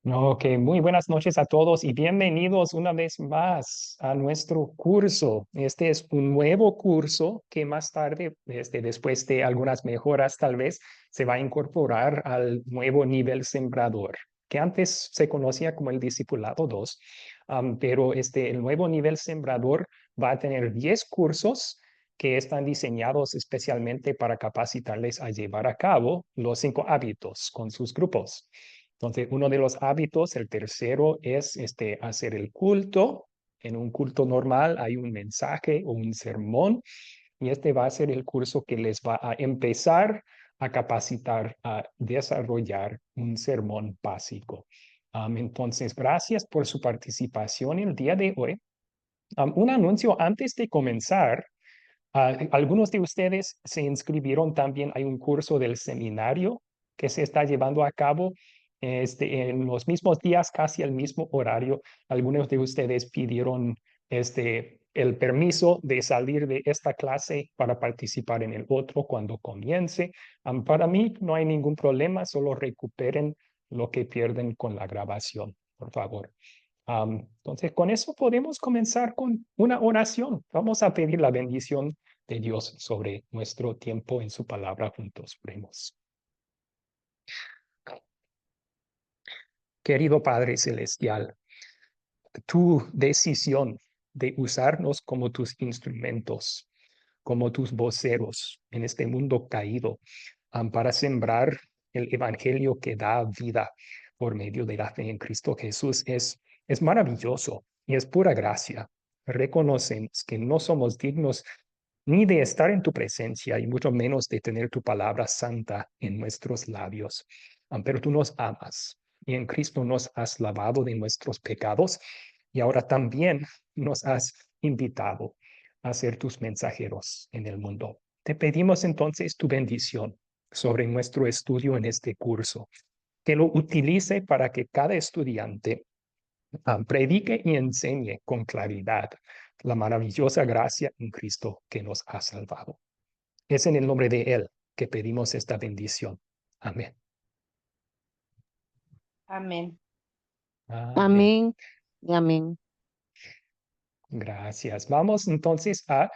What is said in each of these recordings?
Ok, muy buenas noches a todos y bienvenidos una vez más a nuestro curso. Este es un nuevo curso que más tarde, después de algunas mejoras, tal vez se va a incorporar al nuevo nivel sembrador, que antes se conocía como el Discipulado 2, pero el nuevo nivel sembrador va a tener 10 cursos que están diseñados especialmente para capacitarles a llevar a cabo los 5 hábitos con sus grupos. Entonces, uno de los hábitos, el tercero, es hacer el culto. En un culto normal hay un mensaje o un sermón y este va a ser el curso que les va a empezar a capacitar a desarrollar un sermón básico. Entonces, gracias por su participación el día de hoy. Un anuncio antes de comenzar. Algunos de ustedes se inscribieron también. Hay un curso del seminario que se está llevando a cabo en los mismos días, casi al mismo horario. Algunos de ustedes pidieron el permiso de salir de esta clase para participar en el otro cuando comience. Para mí no hay ningún problema, solo recuperen lo que pierden con la grabación, por favor. Entonces, con eso podemos comenzar con una oración. Vamos a pedir la bendición de Dios sobre nuestro tiempo en su palabra juntos. Oremos. Querido Padre Celestial, tu decisión de usarnos como tus instrumentos, como tus voceros en este mundo caído, para sembrar el evangelio que da vida por medio de la fe en Cristo Jesús es maravilloso y es pura gracia. Reconocemos que no somos dignos ni de estar en tu presencia y mucho menos de tener tu palabra santa en nuestros labios. Pero tú nos amas y en Cristo nos has lavado de nuestros pecados y ahora también nos has invitado a ser tus mensajeros en el mundo. Te pedimos entonces tu bendición sobre nuestro estudio en este curso, que lo utilice para que cada estudiante predique y enseñe con claridad la maravillosa gracia en Cristo que nos ha salvado. Es en el nombre de Él que pedimos esta bendición. Amén. Amén. Amén. Amén y amén. Gracias. Vamos entonces a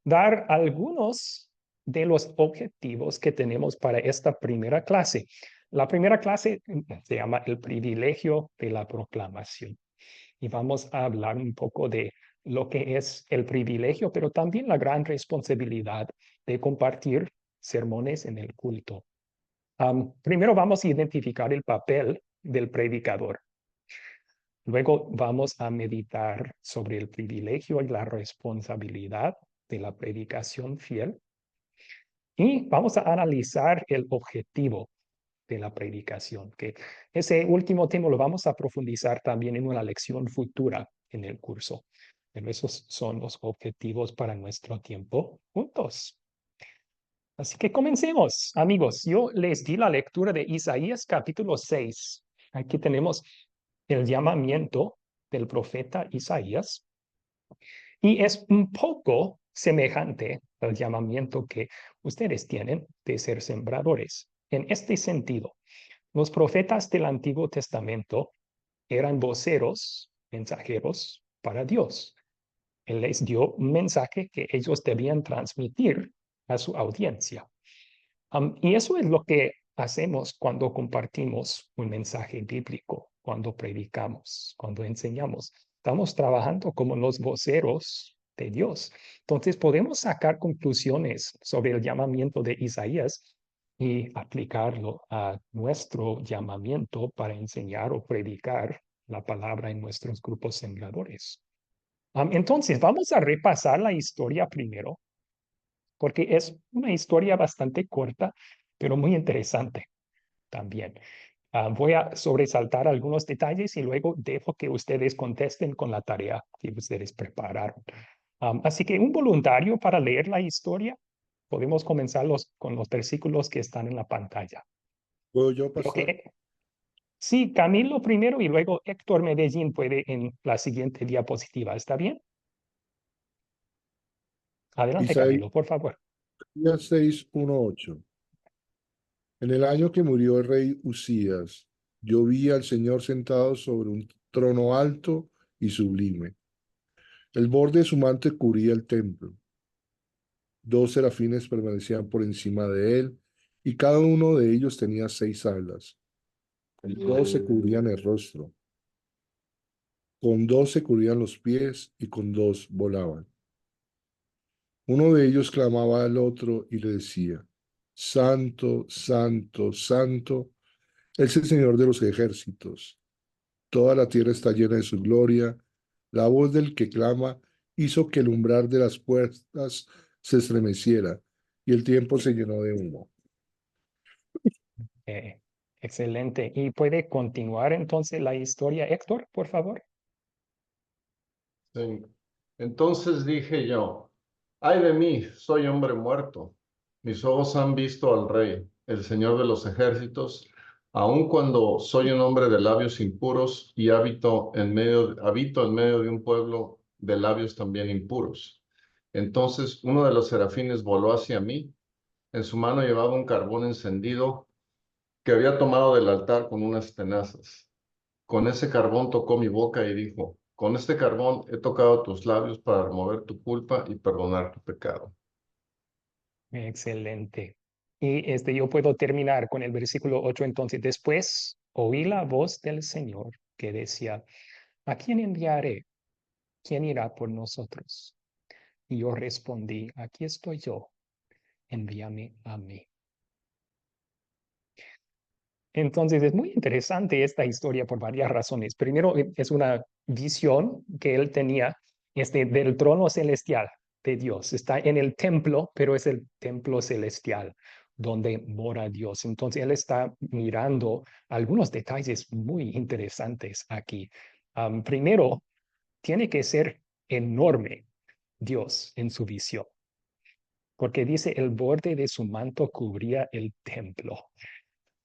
dar algunos de los objetivos que tenemos para esta primera clase. La primera clase se llama el privilegio de la proclamación. Y vamos a hablar un poco de lo que es el privilegio, pero también la gran responsabilidad de compartir sermones en el culto. Primero vamos a identificar el papel del predicador. Luego vamos a meditar sobre el privilegio y la responsabilidad de la predicación fiel. Y vamos a analizar el objetivo de la predicación, que ese último tema lo vamos a profundizar también en una lección futura en el curso. Pero esos son los objetivos para nuestro tiempo juntos. Así que comencemos, amigos. Yo les di la lectura de Isaías capítulo 6. Aquí tenemos el llamamiento del profeta Isaías y es un poco semejante al llamamiento que ustedes tienen de ser sembradores. En este sentido, los profetas del Antiguo Testamento eran voceros, mensajeros para Dios. Él les dio un mensaje que ellos debían transmitir a su audiencia. Y eso es lo que hacemos cuando compartimos un mensaje bíblico, cuando predicamos, cuando enseñamos. Estamos trabajando como los voceros de Dios. Entonces podemos sacar conclusiones sobre el llamamiento de Isaías y aplicarlo a nuestro llamamiento para enseñar o predicar la palabra en nuestros grupos sembradores. Entonces, vamos a repasar la historia primero porque es una historia bastante corta, pero muy interesante también. Voy a sobresaltar algunos detalles y luego dejo que ustedes contesten con la tarea que ustedes prepararon. Así que un voluntario para leer la historia, podemos comenzar con los versículos que están en la pantalla. ¿Puedo yo Creo pasar? que sí, Camilo primero y luego Héctor Medellín puede en la siguiente diapositiva. ¿Está bien? Adelante, Isaías Camilo, por favor. 6:1-8. En el año que murió el rey Usías, yo vi al Señor sentado sobre un trono alto y sublime. El borde de su manto cubría el templo. 2 serafines permanecían por encima de él, y cada uno de ellos tenía 6 alas. Con 2 se cubrían el rostro, con 2 se cubrían los pies, y con 2 volaban. Uno de ellos clamaba al otro y le decía: Santo, santo, santo, es el Señor de los ejércitos. Toda la tierra está llena de su gloria. La voz del que clama hizo que el umbral de las puertas se estremeciera, y el tiempo se llenó de humo. Eh, Excelente. ¿Y puede continuar entonces la historia, Héctor, por favor? Sí. Entonces dije yo, ay de mí, soy hombre muerto. Mis ojos han visto al Rey, el Señor de los ejércitos, aun cuando soy un hombre de labios impuros y habito en medio de un pueblo de labios también impuros. Entonces uno de los serafines voló hacia mí. En su mano llevaba un carbón encendido que había tomado del altar con unas tenazas. Con ese carbón tocó mi boca y dijo, con este carbón he tocado tus labios para remover tu culpa y perdonar tu pecado. Excelente. Y yo puedo terminar con el versículo 8. Entonces, después oí la voz del Señor que decía: ¿a quién enviaré? ¿Quién irá por nosotros? Y yo respondí: aquí estoy yo, envíame a mí. Entonces, es muy interesante esta historia por varias razones. Primero, es una visión que él tenía del trono celestial de Dios. Está en el templo, pero es el templo celestial donde mora Dios. Entonces, él está mirando algunos detalles muy interesantes aquí. Primero, tiene que ser enorme Dios en su visión, porque dice: el borde de su manto cubría el templo.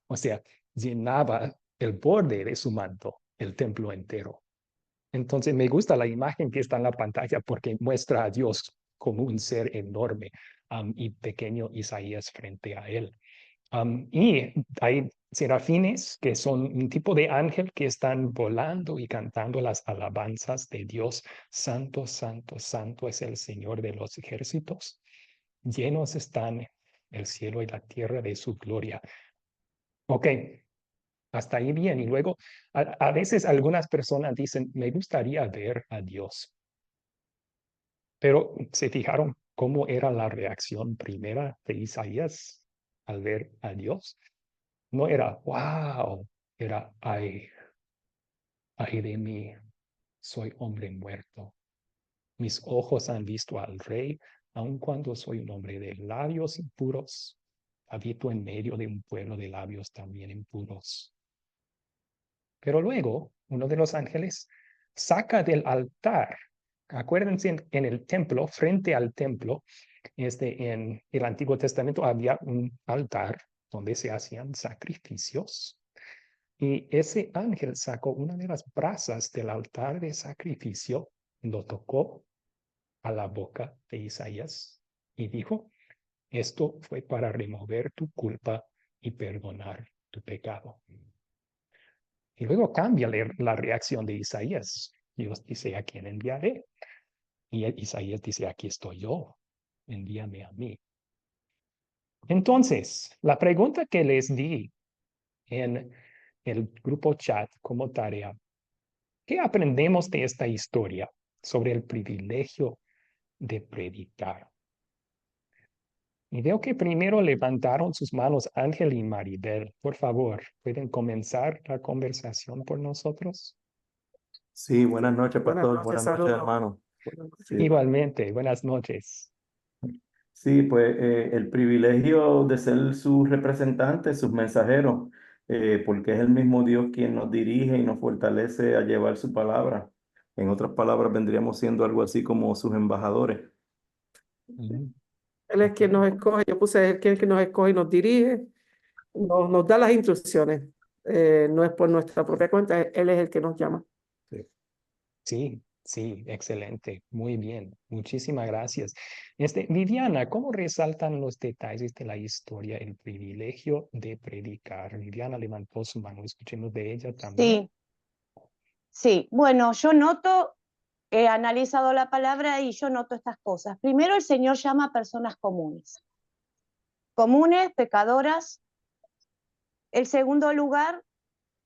O sea, llenaba el borde de su manto el templo entero. Entonces me gusta la imagen que está en la pantalla porque muestra a Dios como un ser enorme, y pequeño Isaías frente a él. Y hay serafines que son un tipo de ángel que están volando y cantando las alabanzas de Dios. Santo, santo, santo es el Señor de los ejércitos. Llenos están el cielo y la tierra de su gloria. Ok, hasta ahí bien. Y luego, a veces algunas personas dicen: me gustaría ver a Dios. Pero ¿se fijaron cómo era la reacción primera de Isaías al ver a Dios? No era wow, era ay de mí, soy hombre muerto. Mis ojos han visto al Rey, aun cuando soy un hombre de labios impuros. Habito en medio de un pueblo de labios también impuros. Pero luego uno de los ángeles saca del altar. Acuérdense, en el templo, frente al templo, en el Antiguo Testamento había un altar donde se hacían sacrificios. Y ese ángel sacó una de las brasas del altar de sacrificio, lo tocó a la boca de Isaías y dijo: esto fue para remover tu culpa y perdonar tu pecado. Y luego cambia la reacción de Isaías. Dios dice: ¿a quién enviaré? Y Isaías dice: aquí estoy yo, envíame a mí. Entonces, la pregunta que les di en el grupo chat como tarea: ¿qué aprendemos de esta historia sobre el privilegio de predicar? Y veo que primero levantaron sus manos Ángel y Maribel. Por favor, ¿pueden comenzar la conversación por nosotros? Sí, buenas noches, Buenas pastor. noches, Buenas noches, saludos. hermano. Buenas noches. Sí, Igualmente, buenas noches. sí, pues el privilegio de ser sus representantes, sus mensajeros, porque es el mismo Dios quien nos dirige y nos fortalece a llevar su palabra. En otras palabras, vendríamos siendo algo así como sus embajadores. Mm, Él es ok. quien nos escoge, yo puse él quien nos escoge y nos dirige, nos da las instrucciones. No es por nuestra propia cuenta, él es el que nos llama. Sí. Sí, Sí, excelente. Muy bien. Muchísimas gracias. Viviana, ¿cómo resaltan los detalles de la historia, el privilegio de predicar? Viviana levantó su mano. Escuchemos de ella también. Sí, sí. Bueno, yo noto, he analizado la palabra y yo noto estas cosas. Primero, el Señor llama a personas comunes. Comunes, pecadoras. El segundo lugar,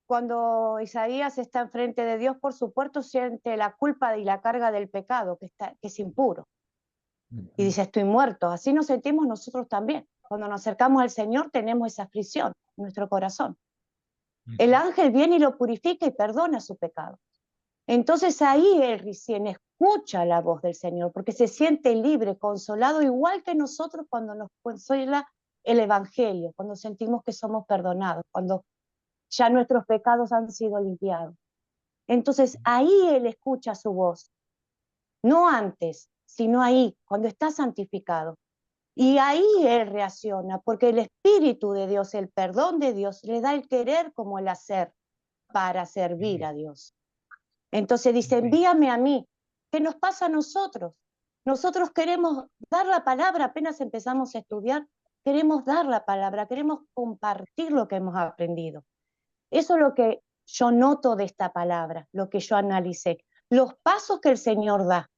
cuando Isaías está enfrente de Dios, por supuesto, siente la culpa y la carga del pecado, que es impuro. Y dice, estoy muerto. Así nos sentimos nosotros también. Cuando nos acercamos al Señor, tenemos esa aflicción en nuestro corazón. El ángel viene y lo purifica y perdona su pecado. Entonces ahí él recién escucha la voz del Señor, porque se siente libre, consolado, igual que nosotros cuando nos consuela el Evangelio, cuando sentimos que somos perdonados, cuando ya nuestros pecados han sido limpiados. Entonces ahí él escucha su voz, no antes, sino ahí, cuando está santificado. Y ahí él reacciona, porque el Espíritu de Dios, el perdón de Dios, le da el querer como el hacer para servir a Dios. Entonces dice, envíame a mí. ¿Qué nos pasa a nosotros? Nosotros queremos dar la palabra, apenas empezamos a estudiar, queremos dar la palabra, queremos compartir lo que hemos aprendido. Eso es lo que yo noto de esta palabra, lo que yo analicé. Los pasos que el Señor da.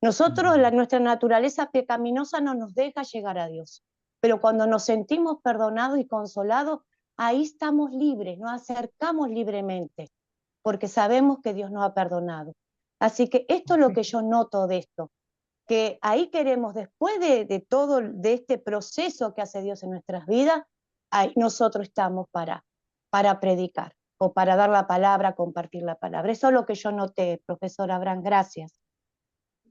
Nosotros, nuestra naturaleza pecaminosa no nos deja llegar a Dios. Pero cuando nos sentimos perdonados y consolados, ahí estamos libres, nos acercamos libremente, porque sabemos que Dios nos ha perdonado. Así que esto es lo que yo noto de esto, que ahí queremos, después de todo, de este proceso que hace Dios en nuestras vidas, ahí nosotros estamos para predicar o para dar la palabra, compartir la palabra. Eso es lo que yo noté, profesor Abraham. Gracias.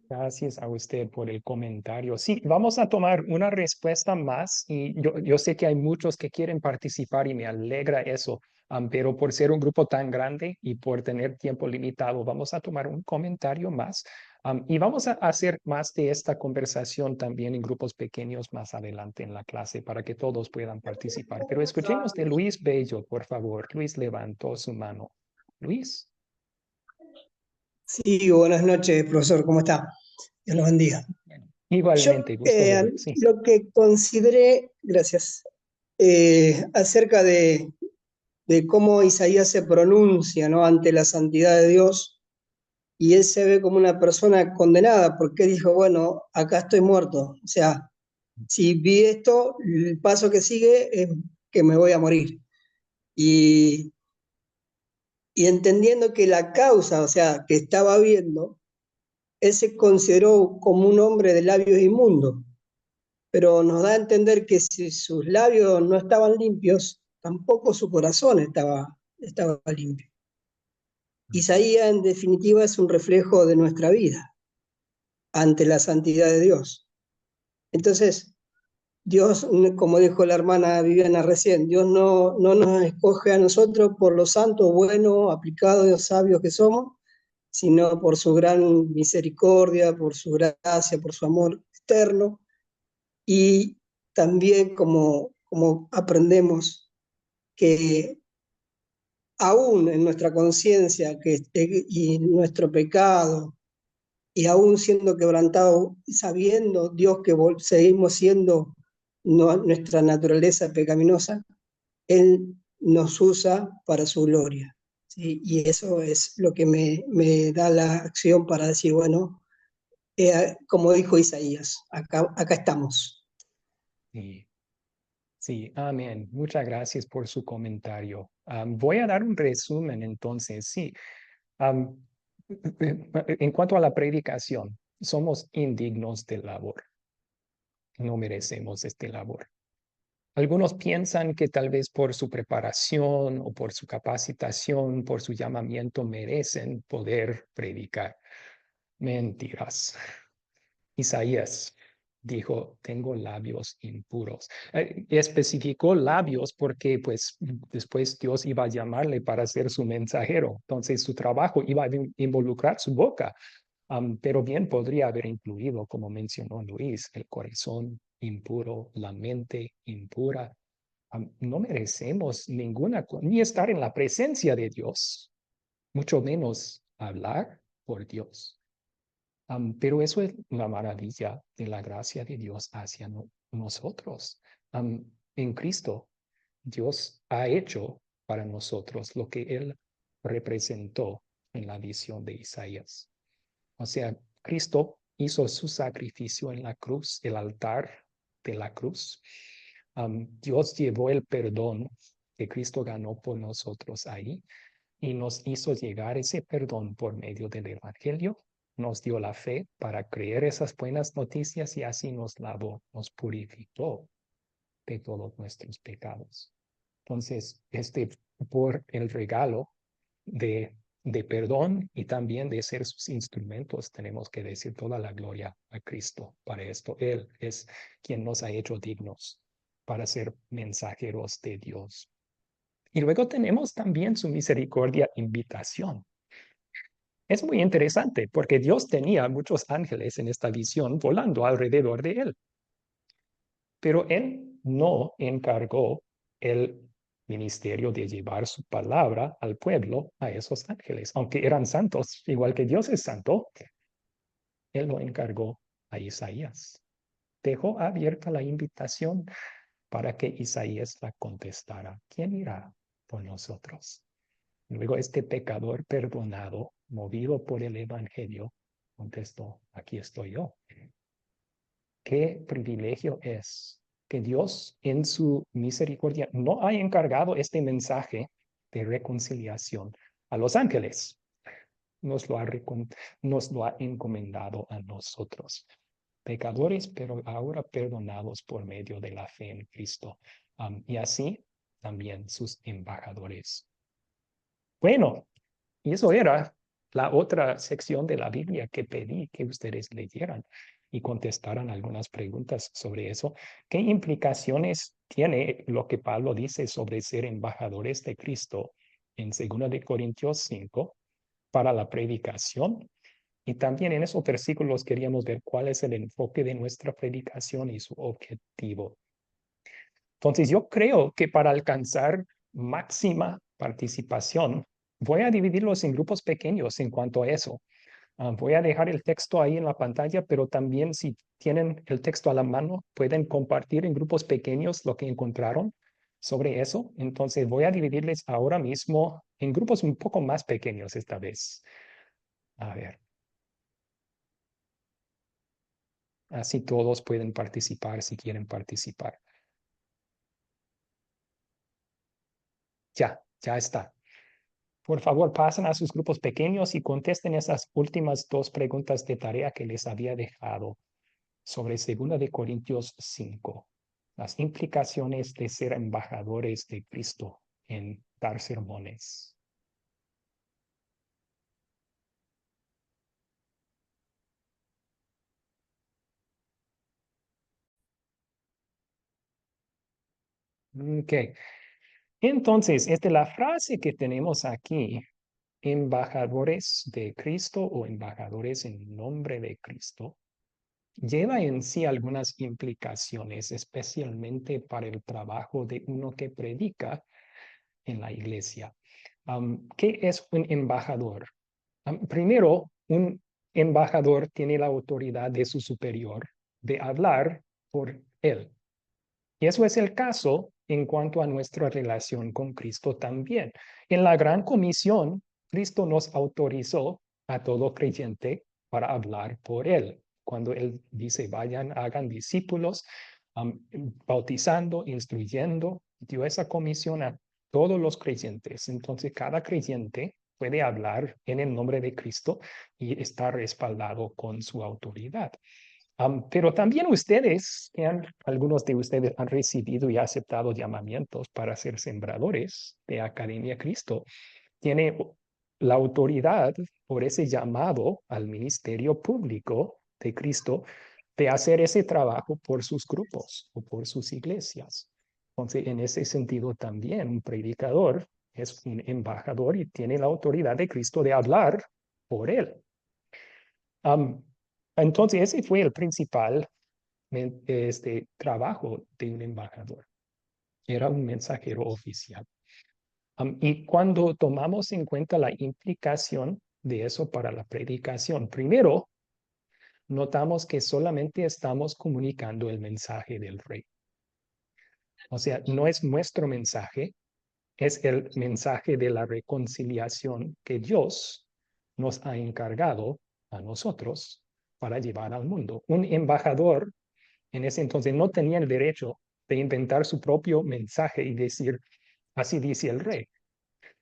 Gracias a usted por el comentario. Sí, vamos a tomar una respuesta más y yo sé que hay muchos que quieren participar y me alegra eso, pero por ser un grupo tan grande y por tener tiempo limitado, vamos a tomar un comentario más y vamos a hacer más de esta conversación también en grupos pequeños más adelante en la clase para que todos puedan participar. Pero escuchemos de Luis Bello, por favor. Luis levantó su mano. Luis. Sí, buenas noches, profesor, ¿cómo está? Dios los bendiga. Yo Igualmente, gusto de sí. lo que consideré, gracias, acerca de cómo Isaías se pronuncia, ¿no?, ante la santidad de Dios, y él se ve como una persona condenada, porque dijo, bueno, acá estoy muerto. O sea, si vi esto, el paso que sigue es que me voy a morir. Y entendiendo que la causa, o sea, que estaba viendo, él se consideró como un hombre de labios inmundos, pero nos da a entender que si sus labios no estaban limpios, tampoco su corazón estaba limpio. Isaías, en definitiva, es un reflejo de nuestra vida ante la santidad de Dios. Entonces, Dios, como dijo la hermana Viviana recién, Dios no nos escoge a nosotros por lo santos, buenos, aplicados, sabios que somos, sino por su gran misericordia, por su gracia, por su amor eterno. Y también como aprendemos que aún en nuestra conciencia y nuestro pecado, y aún siendo quebrantado, sabiendo Dios que seguimos siendo nuestra naturaleza pecaminosa, Él nos usa para su gloria. ¿Sí? Y eso es lo que me da la acción para decir, bueno, como dijo Isaías, acá estamos. Sí, sí, amén. Muchas gracias por su comentario. Voy a dar un resumen entonces. Sí, en cuanto a la predicación, somos indignos de labor. No merecemos este labor. Algunos piensan que tal vez por su preparación o por su capacitación, por su llamamiento, merecen poder predicar. Mentiras. Isaías dijo, tengo labios impuros. Especificó labios porque pues después Dios iba a llamarle para ser su mensajero. Entonces su trabajo iba a involucrar su boca. Pero bien podría haber incluido, como mencionó Luis, el corazón impuro, la mente impura. No merecemos ni estar en la presencia de Dios, mucho menos hablar por Dios. Pero eso es la maravilla de la gracia de Dios hacia nosotros. En Cristo, Dios ha hecho para nosotros lo que Él representó en la visión de Isaías. O sea, Cristo hizo su sacrificio en la cruz, el altar de la cruz. Dios llevó el perdón que Cristo ganó por nosotros ahí y nos hizo llegar ese perdón por medio del Evangelio. Nos dio la fe para creer esas buenas noticias y así nos lavó, nos purificó de todos nuestros pecados. Entonces, por el regalo de perdón y también de ser sus instrumentos, tenemos que decir toda la gloria a Cristo para esto. Él es quien nos ha hecho dignos para ser mensajeros de Dios. Y luego tenemos también su misericordia invitación. Es muy interesante porque Dios tenía muchos ángeles en esta visión volando alrededor de él, pero él no encargó el ministerio de llevar su palabra al pueblo a esos ángeles, aunque eran santos, igual que Dios es santo, él lo encargó a Isaías. Dejó abierta la invitación para que Isaías la contestara. ¿Quién irá por nosotros? Luego este pecador perdonado, movido por el Evangelio, contestó, aquí estoy yo. Qué privilegio es que Dios en su misericordia no ha encargado este mensaje de reconciliación a los ángeles. Nos lo ha encomendado a nosotros, pecadores, pero ahora perdonados por medio de la fe en Cristo. Y así también sus embajadores. Bueno, y eso era la otra sección de la Biblia que pedí que ustedes leyeran y contestaran algunas preguntas sobre eso. ¿Qué implicaciones tiene lo que Pablo dice sobre ser embajadores de Cristo en 2 de Corintios 5 para la predicación? Y también en esos versículos queríamos ver cuál es el enfoque de nuestra predicación y su objetivo. Entonces, yo creo que para alcanzar máxima participación, voy a dividirlos en grupos pequeños en cuanto a eso. Voy a dejar el texto ahí en la pantalla, pero también si tienen el texto a la mano, pueden compartir en grupos pequeños lo que encontraron sobre eso. Entonces, voy a dividirles ahora mismo en grupos un poco más pequeños esta vez. A ver. Así todos pueden participar si quieren participar. Ya está. Por favor, pasen a sus grupos pequeños y contesten esas últimas dos preguntas de tarea que les había dejado sobre 2 de Corintios 5. Las implicaciones de ser embajadores de Cristo en dar sermones. Ok. Entonces, la frase que tenemos aquí, embajadores de Cristo o embajadores en nombre de Cristo, lleva en sí algunas implicaciones, especialmente para el trabajo de uno que predica en la iglesia. ¿Qué es un embajador? Primero, un embajador tiene la autoridad de su superior de hablar por él. Y eso es el caso en cuanto a nuestra relación con Cristo también. En la gran comisión, Cristo nos autorizó a todo creyente para hablar por él. Cuando él dice, vayan, hagan discípulos, bautizando, instruyendo, dio esa comisión a todos los creyentes. Entonces, cada creyente puede hablar en el nombre de Cristo y está respaldado con su autoridad. Pero también ustedes, algunos de ustedes han recibido y aceptado llamamientos para ser sembradores de Academia Cristo. Tiene la autoridad por ese llamado al ministerio público de Cristo de hacer ese trabajo por sus grupos o por sus iglesias. Entonces, en ese sentido también un predicador es un embajador y tiene la autoridad de Cristo de hablar por él. Entonces, ese fue el principal trabajo de un embajador. Era un mensajero oficial. Y cuando tomamos en cuenta la implicación de eso para la predicación, primero, notamos que solamente estamos comunicando el mensaje del rey. O sea, no es nuestro mensaje, es el mensaje de la reconciliación que Dios nos ha encargado a nosotros para llevar al mundo. Un embajador en ese entonces no tenía el derecho de inventar su propio mensaje y decir, así dice el rey.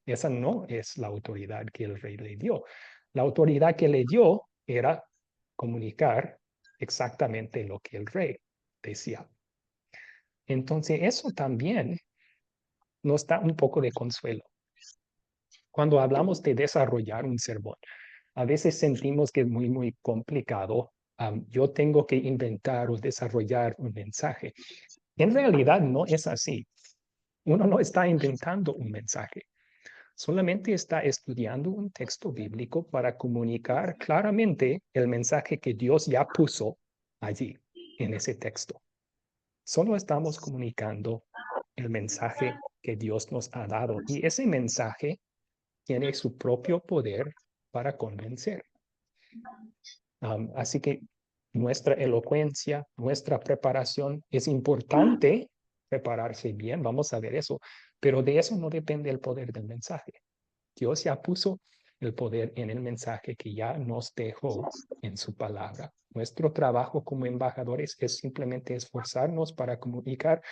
Esa no es la autoridad que el rey le dio. La autoridad que le dio era comunicar exactamente lo que el rey decía. Entonces, eso también nos da un poco de consuelo. Cuando hablamos de desarrollar un sermón, a veces sentimos que es muy complicado. Yo tengo que inventar o desarrollar un mensaje. En realidad no es así. Uno no está inventando un mensaje. Solamente está estudiando un texto bíblico para comunicar claramente el mensaje que Dios ya puso allí, en ese texto. Solo estamos comunicando el mensaje que Dios nos ha dado y ese mensaje tiene su propio poder para convencer. Así que nuestra elocuencia, nuestra preparación, es importante prepararse bien, vamos a ver eso, pero de eso no depende el poder del mensaje. Dios ya puso el poder en el mensaje que ya nos dejó en su palabra. Nuestro trabajo como embajadores es simplemente esforzarnos para comunicar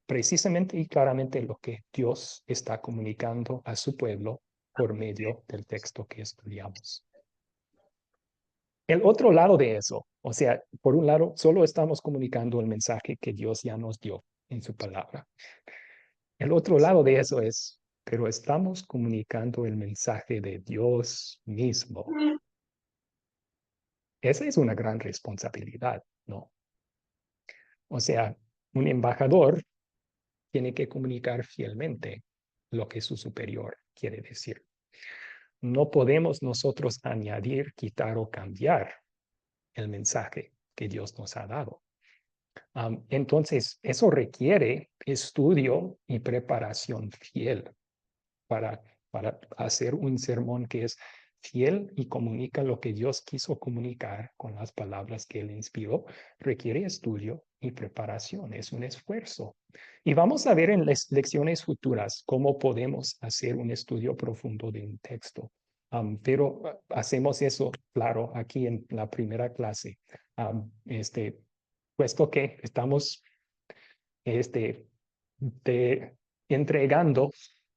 precisamente y claramente lo que Dios está comunicando a su pueblo por medio del texto que estudiamos. El otro lado de eso, o sea, por un lado, solo estamos comunicando el mensaje que Dios ya nos dio en su palabra. El otro lado de eso es, pero estamos comunicando el mensaje de Dios mismo. Esa es una gran responsabilidad, ¿no? O sea, un embajador tiene que comunicar fielmente lo que su superior quiere decir. No podemos nosotros añadir, quitar o cambiar el mensaje que Dios nos ha dado. Entonces, eso requiere estudio y preparación fiel para hacer un sermón que es fiel y comunica lo que Dios quiso comunicar con las palabras que Él inspiró. Requiere estudio y preparación, es un esfuerzo. Y vamos a ver en las lecciones futuras cómo podemos hacer un estudio profundo de un texto. Pero hacemos eso, claro, aquí en la primera clase. Puesto que estamos entregando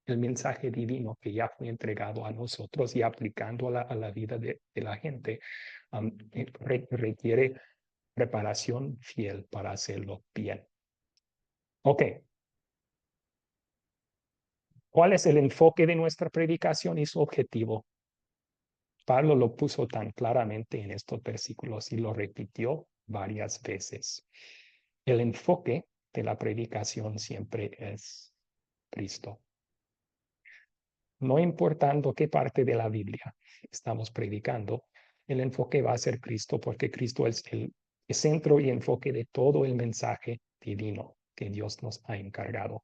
el mensaje divino que ya fue entregado a nosotros y aplicando a la vida de la gente, requiere preparación fiel para hacerlo bien. Ok. ¿Cuál es el enfoque de nuestra predicación y su objetivo? Pablo lo puso tan claramente en estos versículos y lo repitió varias veces. El enfoque de la predicación siempre es Cristo. No importando qué parte de la Biblia estamos predicando, el enfoque va a ser Cristo porque Cristo es el centro y enfoque de todo el mensaje divino que Dios nos ha encargado.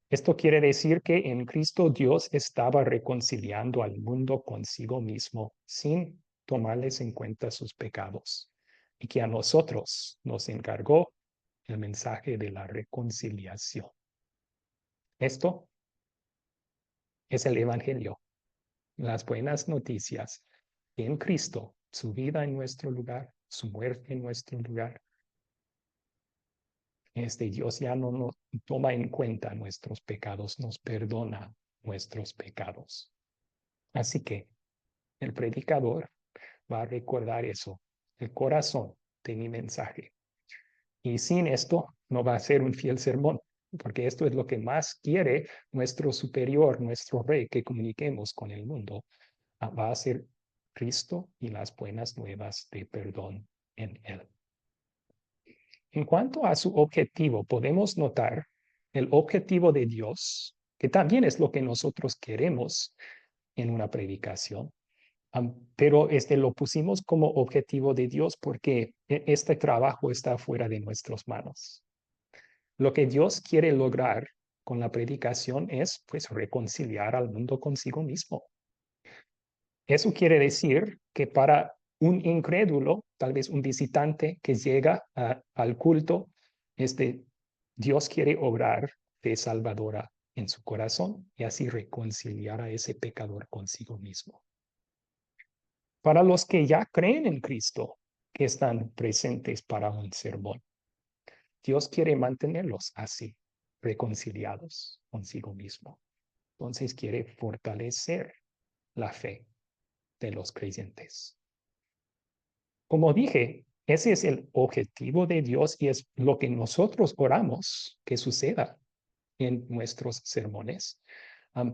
Esto quiere decir que en Cristo Dios estaba reconciliando al mundo consigo mismo sin tomarles en cuenta sus pecados y que a nosotros nos encargó el mensaje de la reconciliación. Esto es el Evangelio, las buenas noticias en Cristo, su vida en nuestro lugar, su muerte en nuestro lugar. Dios ya no nos toma en cuenta nuestros pecados, nos perdona nuestros pecados. Así que el predicador va a recordar eso, el corazón de mi mensaje. Y sin esto no va a ser un fiel sermón, porque esto es lo que más quiere nuestro superior, nuestro rey, que comuniquemos con el mundo. Va a ser Cristo y las buenas nuevas de perdón en él. En cuanto a su objetivo, podemos notar el objetivo de Dios, que también es lo que nosotros queremos en una predicación, pero lo pusimos como objetivo de Dios porque este trabajo está fuera de nuestras manos. Lo que Dios quiere lograr con la predicación es, pues, reconciliar al mundo consigo mismo. Eso quiere decir que para un incrédulo, tal vez un visitante que llega al culto, Dios quiere obrar de salvadora en su corazón y así reconciliar a ese pecador consigo mismo. Para los que ya creen en Cristo, que están presentes para un sermón, Dios quiere mantenerlos así, reconciliados consigo mismo. Entonces quiere fortalecer la fe de los creyentes. Como dije, ese es el objetivo de Dios y es lo que nosotros oramos que suceda en nuestros sermones.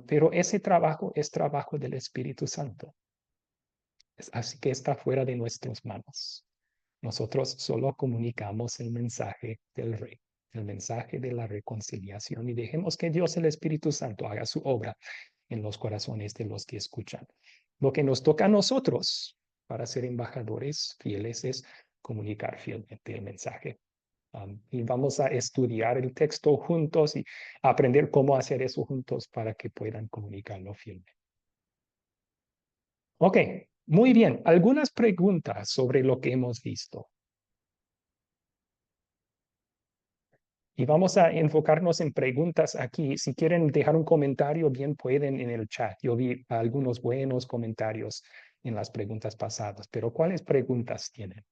Pero ese trabajo es trabajo del Espíritu Santo. Así que está fuera de nuestras manos. Nosotros solo comunicamos el mensaje del Rey, el mensaje de la reconciliación y dejemos que Dios, el Espíritu Santo, haga su obra en los corazones de los que escuchan. Lo que nos toca a nosotros para ser embajadores fieles es comunicar fielmente el mensaje. Y vamos a estudiar el texto juntos y aprender cómo hacer eso juntos para que puedan comunicarlo fielmente. Ok, muy bien. Algunas preguntas sobre lo que hemos visto. Y vamos a enfocarnos en preguntas aquí. Si quieren dejar un comentario, bien pueden en el chat. Yo vi algunos buenos comentarios en las preguntas pasadas, pero ¿cuáles preguntas tienen?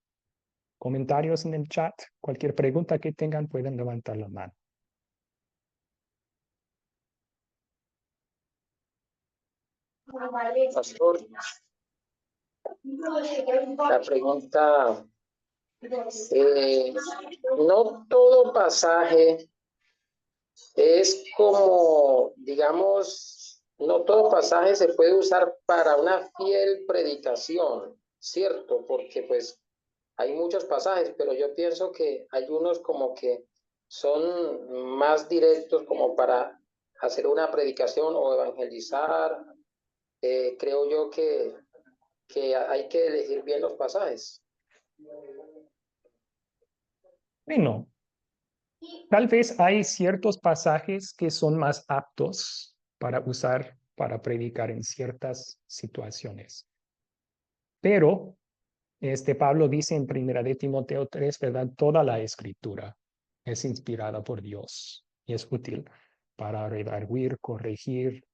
Comentarios en el chat. Cualquier pregunta que tengan pueden levantar la mano. Pastor, la pregunta, no todo pasaje es como, digamos, no todo pasaje se puede usar para una fiel predicación, ¿cierto? Porque pues hay muchos pasajes, pero yo pienso que hay unos como que son más directos como para hacer una predicación o evangelizar. Creo yo que hay que elegir bien los pasajes. Bueno, tal vez hay ciertos pasajes que son más aptos para usar para predicar en ciertas situaciones. Pero Pablo dice en 1 de Timoteo 3, ¿verdad? Toda la escritura es inspirada por Dios y es útil para redarguir, corregir,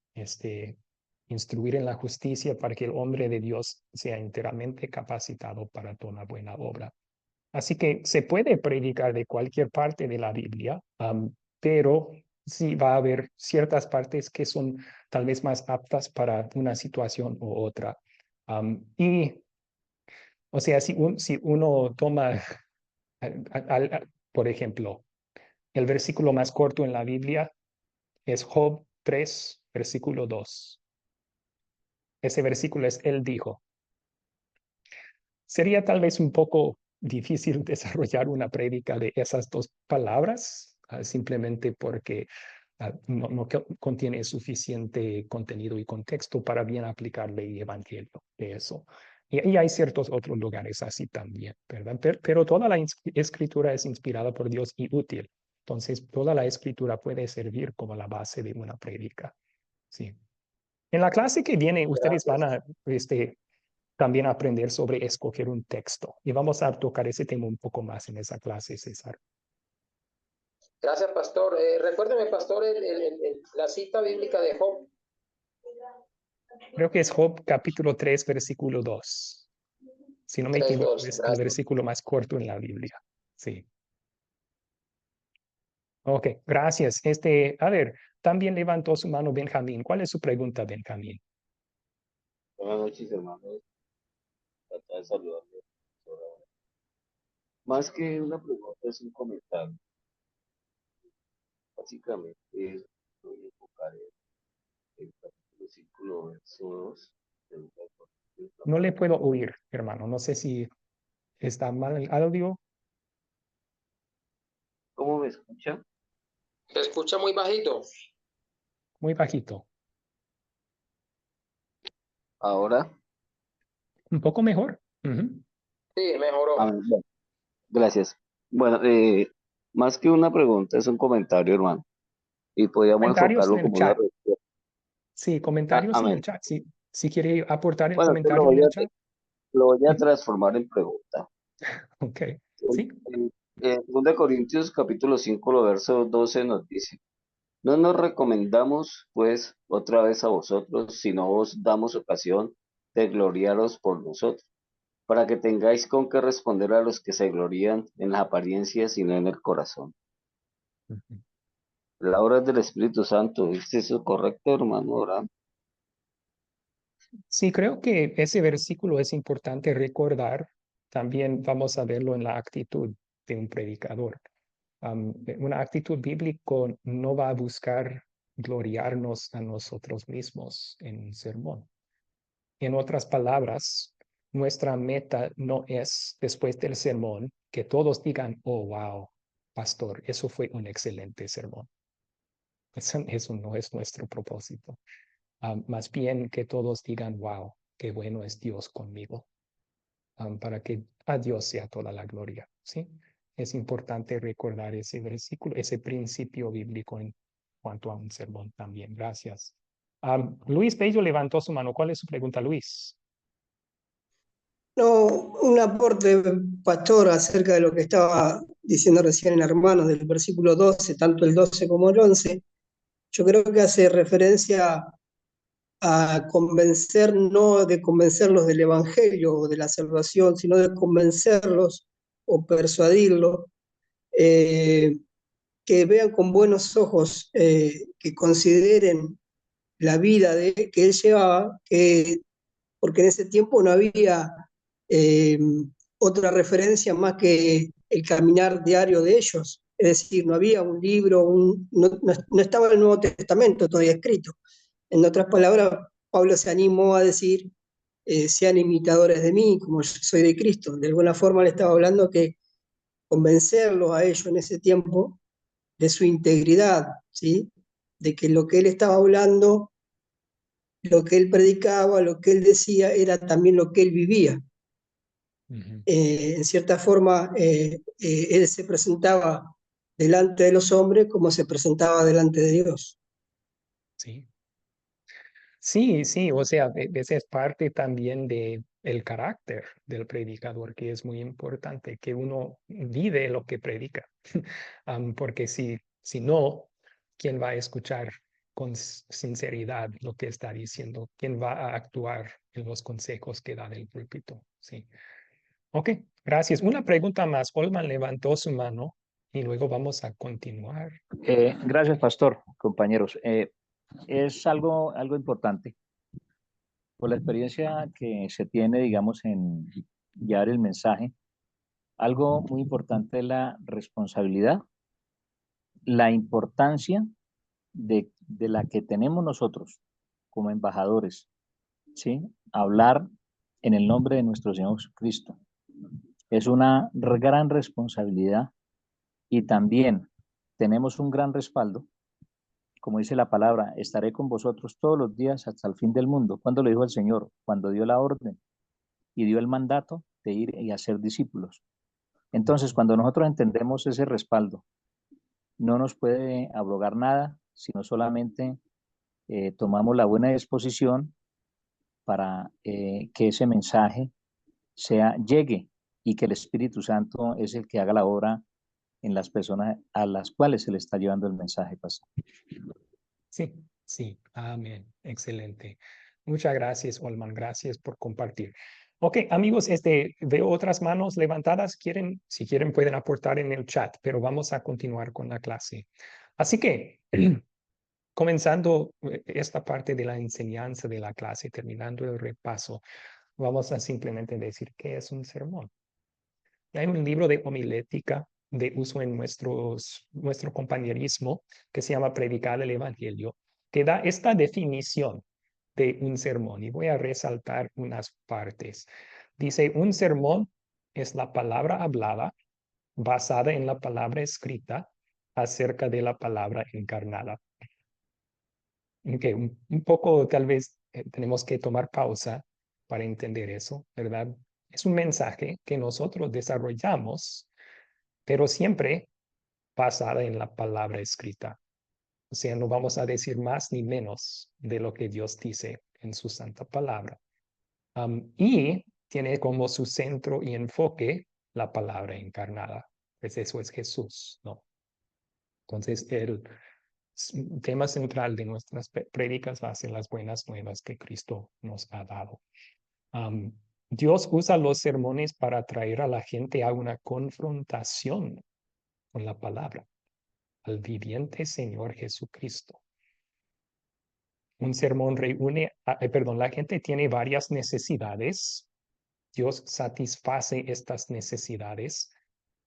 instruir en la justicia para que el hombre de Dios sea enteramente capacitado para toda buena obra. Así que se puede predicar de cualquier parte de la Biblia, pero sí va a haber ciertas partes que son tal vez más aptas para una situación u otra. O sea, si uno toma, por ejemplo, el versículo más corto en la Biblia es Job 3, versículo 2. Ese versículo es Él dijo. Sería tal vez un poco difícil desarrollar una prédica de esas dos palabras, simplemente porque no contiene suficiente contenido y contexto para bien aplicarle el evangelio de eso. Y hay ciertos otros lugares así también, ¿verdad? Pero toda la escritura es inspirada por Dios y útil. Entonces, toda la escritura puede servir como la base de una prédica. Sí. En la clase que viene, ustedes van a también aprender sobre escoger un texto. Y vamos a tocar ese tema un poco más en esa clase, César. Gracias, pastor. Recuérdeme, pastor, la cita bíblica de Job. Creo que es Job capítulo 3, versículo 2. Si no me 3, equivoco, 2. es el Gracias. versículo más corto en la Biblia. Sí. Ok, gracias. A ver, también levantó su mano Benjamín. ¿Cuál es su pregunta, Benjamín? Buenas noches, hermanos. Tratar de saludarle. Más que una pregunta, es un comentario. Básicamente, voy a enfocar en el capítulo 5, verso 2. No le puedo oír, hermano. No sé si está mal el audio. ¿Cómo me escucha? ¿Se escucha muy bajito? Muy bajito. Ahora. Un poco mejor. Sí, mejoró. Bueno, gracias. Bueno, más que una pregunta, es un comentario, hermano. Y podríamos Comentarios en enfocarlo el como una chat. respuesta. Sí, comentarios en el Amén. chat. Si quiere aportar el Bueno, te lo comentario en voy el a, chat. lo voy a transformar en pregunta. Ok, sí. En 2 Corintios capítulo 5, lo verso 12 nos dice, no nos recomendamos pues otra vez a vosotros, sino os damos ocasión de gloriaros por nosotros, para que tengáis con qué responder a los que se glorían en las apariencias y no en el corazón. Ujú. La obra del Espíritu Santo, ¿es eso correcto, hermano Abraham? Sí, creo que ese versículo es importante recordar. También vamos a verlo en la actitud de un predicador. Una actitud bíblica no va a buscar gloriarnos a nosotros mismos en un sermón. En otras palabras, nuestra meta no es, después del sermón, que todos digan, oh, wow, pastor, eso fue un excelente sermón. Eso no es nuestro propósito. Más bien que todos digan, wow, qué bueno es Dios conmigo, para que a Dios sea toda la gloria. ¿Sí? Es importante recordar ese versículo, ese principio bíblico en cuanto a un sermón también. Gracias. Luis Bello levantó su mano. ¿Cuál es su pregunta, Luis? No, un aporte, pastor, acerca de lo que estaba diciendo recién el hermano del versículo 12, tanto el 12 como el 11. Yo creo que hace referencia a convencer, no de convencerlos del Evangelio o de la salvación, sino de convencerlos o persuadirlos, que vean con buenos ojos, que consideren la vida que él llevaba, porque en ese tiempo no había eh, otra referencia más que el caminar diario de ellos. Es decir, no había un libro, no estaba el Nuevo Testamento todavía escrito. En otras palabras, Pablo se animó a decir, sean imitadores de mí, como yo soy de Cristo. De alguna forma le estaba hablando que convencerlos a ellos en ese tiempo de su integridad, ¿sí? De que lo que él estaba hablando, lo que él predicaba, lo que él decía, era también lo que él vivía. En cierta forma, él se presentaba delante de los hombres como se presentaba delante de Dios. Sí. Sí, sí, o sea, esa es parte también de el carácter del predicador, que es muy importante, que uno vive lo que predica. Porque si no, ¿quién va a escuchar con sinceridad lo que está diciendo? ¿Quién va a actuar en los consejos que da del púlpito? Sí. Ok, gracias. Una pregunta más. Olman levantó su mano y luego vamos a continuar. Gracias, pastor, compañeros. Es algo importante. Por la experiencia que se tiene, digamos, en guiar el mensaje, algo muy importante es la responsabilidad, la importancia de la que tenemos nosotros como embajadores, ¿sí? Hablar en el nombre de nuestro Señor Jesucristo. Es una gran responsabilidad y también tenemos un gran respaldo. Como dice la palabra, estaré con vosotros todos los días hasta el fin del mundo. ¿Cuándo lo dijo el Señor? Cuando dio la orden y dio el mandato de ir y hacer discípulos. Entonces, cuando nosotros entendemos ese respaldo, no nos puede abrogar nada, sino solamente tomamos la buena disposición para que ese mensaje llegue y que el Espíritu Santo es el que haga la obra en las personas a las cuales se le está llevando el mensaje, pastor. Sí, sí, amén. Excelente. Muchas gracias, Olman. Gracias por compartir. Ok, amigos, veo otras manos levantadas. Si quieren, pueden aportar en el chat, pero vamos a continuar con la clase. Así que, comenzando esta parte de la enseñanza de la clase, terminando el repaso, vamos a simplemente decir qué es un sermón. Hay un libro de homilética de uso en nuestro compañerismo que se llama Predicar el Evangelio, que da esta definición de un sermón y voy a resaltar unas partes. Dice, un sermón es la palabra hablada basada en la palabra escrita acerca de la palabra encarnada. Okay, un poco tal vez tenemos que tomar pausa para entender eso, ¿verdad? Es un mensaje que nosotros desarrollamos, pero siempre basada en la palabra escrita. O sea, no vamos a decir más ni menos de lo que Dios dice en su santa palabra. Y tiene como su centro y enfoque la palabra encarnada. Pues eso es Jesús, ¿no? Entonces, el tema central de nuestras prédicas va a ser las buenas nuevas que Cristo nos ha dado. Dios usa los sermones para traer a la gente a una confrontación con la palabra, al viviente Señor Jesucristo. Un sermón reúne, perdón, la gente tiene varias necesidades. Dios satisface estas necesidades.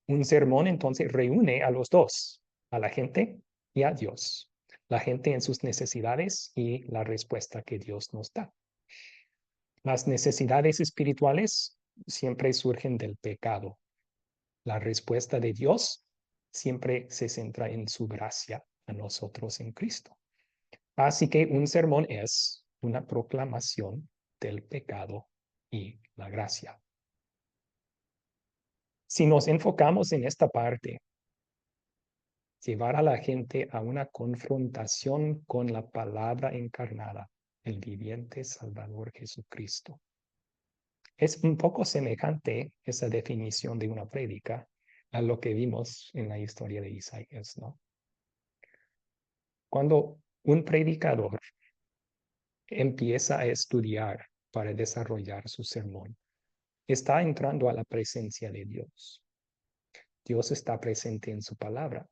Un sermón entonces reúne a los dos, a la gente y a Dios. La gente en sus necesidades y la respuesta que Dios nos da. Las necesidades espirituales siempre surgen del pecado. La respuesta de Dios siempre se centra en su gracia a nosotros en Cristo. Así que un sermón es una proclamación del pecado y la gracia. Si nos enfocamos en esta parte, llevar a la gente a una confrontación con la palabra encarnada, el viviente Salvador Jesucristo. Es un poco semejante esa definición de una prédica a lo que vimos en la historia de Isaías, ¿no? Cuando un predicador empieza a estudiar para desarrollar su sermón, está entrando a la presencia de Dios. Dios está presente en su palabra.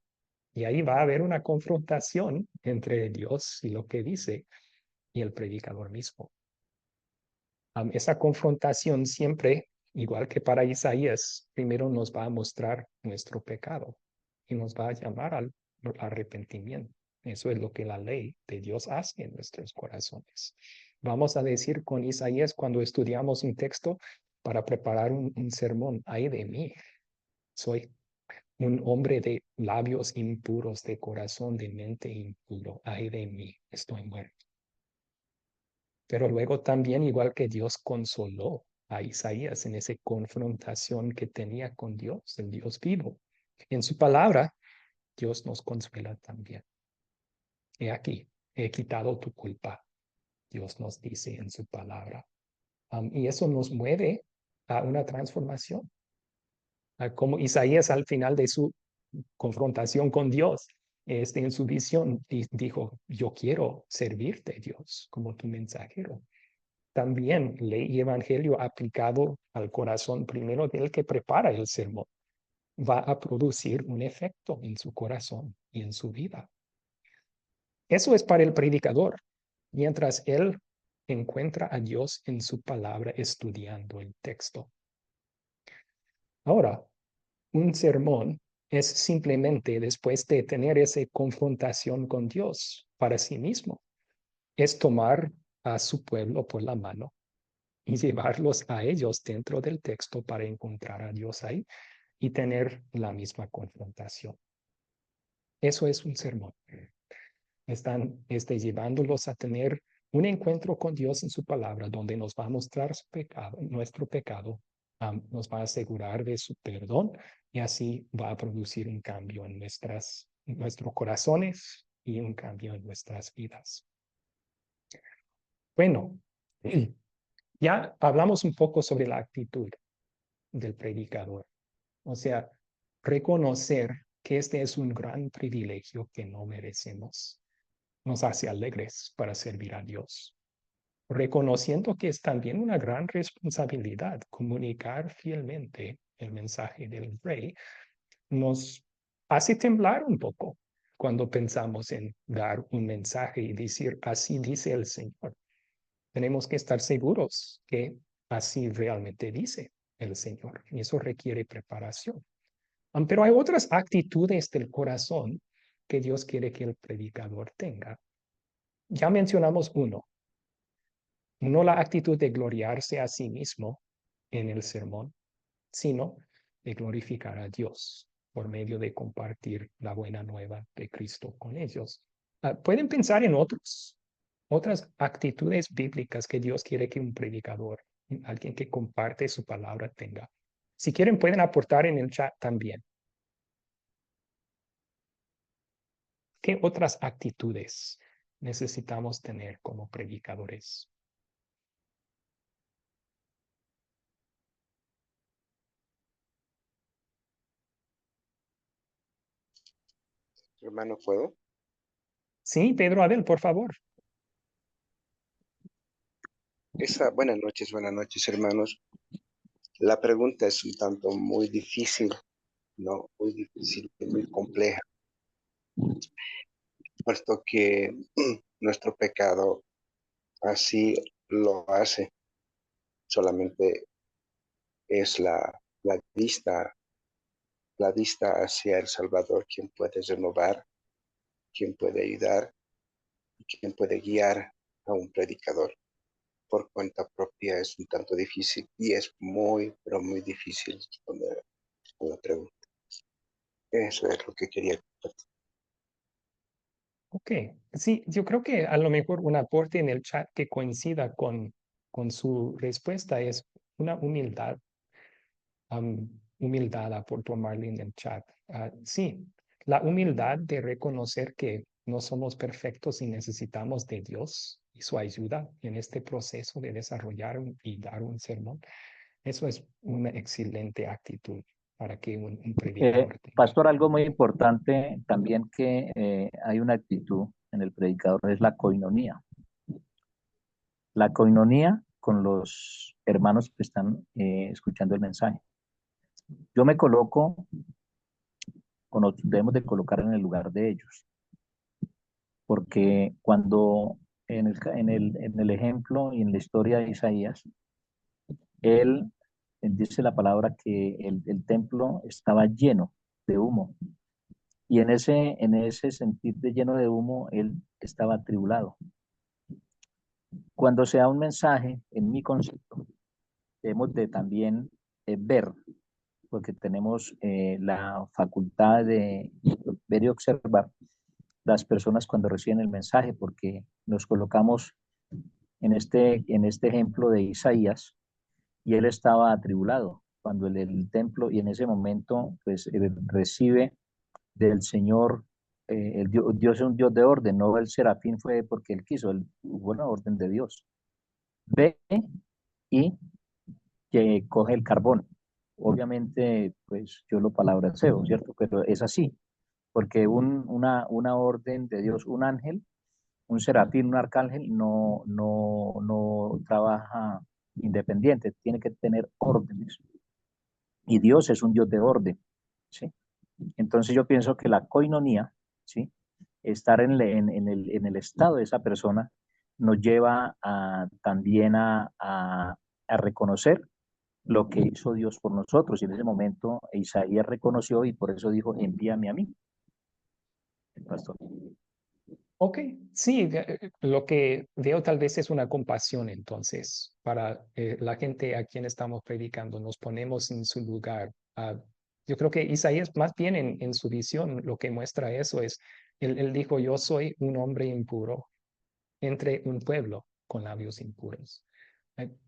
Y ahí va a haber una confrontación entre Dios y lo que dice y el predicador mismo. Esa confrontación siempre, igual que para Isaías, primero nos va a mostrar nuestro pecado y nos va a llamar al arrepentimiento. Eso es lo que la ley de Dios hace en nuestros corazones. Vamos a decir con Isaías cuando estudiamos un texto para preparar un sermón, ay de mí, soy un hombre de labios impuros, de corazón, de mente impuro, ay de mí, estoy muerto. Pero luego también, igual que Dios consoló a Isaías en esa confrontación que tenía con Dios, el Dios vivo. En su palabra, Dios nos consuela también. He aquí, he quitado tu culpa, Dios nos dice en su palabra. Y eso nos mueve a una transformación. Como Isaías al final de su confrontación con Dios, en su visión dijo, yo quiero servirte, Dios, como tu mensajero. También ley y evangelio aplicado al corazón primero del que prepara el sermón va a producir un efecto en su corazón y en su vida. Eso es para el predicador, mientras él encuentra a Dios en su palabra estudiando el texto. Ahora, un sermón es simplemente después de tener esa confrontación con Dios para sí mismo, es tomar a su pueblo por la mano y llevarlos a ellos dentro del texto para encontrar a Dios ahí y tener la misma confrontación. Eso es un sermón. Están llevándolos a tener un encuentro con Dios en su palabra, donde nos va a mostrar su pecado, nuestro pecado, nos va a asegurar de su perdón y así va a producir un cambio en nuestros corazones y un cambio en nuestras vidas. Bueno, ya hablamos un poco sobre la actitud del predicador. O sea, reconocer que este es un gran privilegio que no merecemos. Nos hace alegres para servir a Dios. Reconociendo que es también una gran responsabilidad comunicar fielmente el mensaje del Rey, nos hace temblar un poco cuando pensamos en dar un mensaje y decir, así dice el Señor. Tenemos que estar seguros que así realmente dice el Señor. Y eso requiere preparación. Pero hay otras actitudes del corazón que Dios quiere que el predicador tenga. Ya mencionamos uno. No la actitud de gloriarse a sí mismo en el sermón, sino de glorificar a Dios por medio de compartir la buena nueva de Cristo con ellos. Pueden pensar en otras actitudes bíblicas que Dios quiere que un predicador, alguien que comparte su palabra tenga. Si quieren, pueden aportar en el chat también. ¿Qué otras actitudes necesitamos tener como predicadores? Hermano, ¿puedo? Sí, Pedro Abel, por favor. Buenas noches, hermanos. La pregunta es un tanto muy difícil, ¿no? Muy difícil y muy compleja, puesto que nuestro pecado así lo hace. Solamente es la vista hacia el Salvador quien puede renovar, quien puede ayudar y quien puede guiar a un predicador. Por cuenta propia es un tanto difícil y es muy, pero muy difícil responder a la pregunta. Eso es lo que quería compartir. Ok, sí, yo creo que a lo mejor un aporte en el chat que coincida con su respuesta es una humildad. Humildad aportó Marlene en el chat. Sí, la humildad de reconocer que no somos perfectos y necesitamos de Dios y su ayuda en este proceso de desarrollar y dar un sermón. Eso es una excelente actitud para que un predicador tenga. Pastor, algo muy importante también que hay una actitud en el predicador es la coinonía. La coinonía con los hermanos que están escuchando el mensaje. Yo me coloco, o nos debemos de colocar en el lugar de ellos, porque cuando en el ejemplo y en la historia de Isaías, él dice la palabra que el templo estaba lleno de humo, y en ese sentir de lleno de humo, él estaba atribulado. Cuando se da un mensaje, en mi concepto, debemos de también ver, porque tenemos la facultad de ver y observar las personas cuando reciben el mensaje, porque nos colocamos en este ejemplo de Isaías, y él estaba atribulado cuando el templo, y en ese momento, pues, recibe del Señor, Dios es un Dios de orden, no el serafín fue porque él quiso, hubo una orden de Dios. Ve y que coge el carbón. Obviamente, pues yo lo palabraceo, ¿cierto? Pero es así, porque una orden de Dios, un ángel, un serafín, un arcángel, no trabaja independiente, tiene que tener órdenes. Y Dios es un Dios de orden, ¿sí? Entonces yo pienso que la coinonía, ¿sí? Estar en el estado de esa persona nos lleva también a reconocer lo que hizo Dios por nosotros. Y en ese momento Isaías reconoció y por eso dijo, envíame a mí, el pastor. Ok, sí, lo que veo tal vez es una compasión entonces para la gente a quien estamos predicando, nos ponemos en su lugar. Yo creo que Isaías más bien en su visión lo que muestra eso es, él dijo, yo soy un hombre impuro entre un pueblo con labios impuros.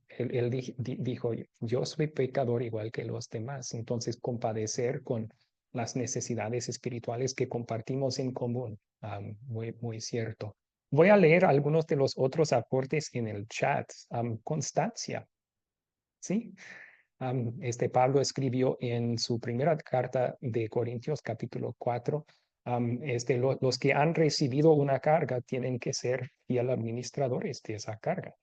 Él dijo, yo soy pecador igual que los demás, entonces compadecer con las necesidades espirituales que compartimos en común. Muy cierto. Voy a leer algunos de los otros aportes en el chat. Constancia, ¿sí? Pablo escribió en su primera carta de Corintios, capítulo 4, los que han recibido una carga tienen que ser fiel administradores de esa carga.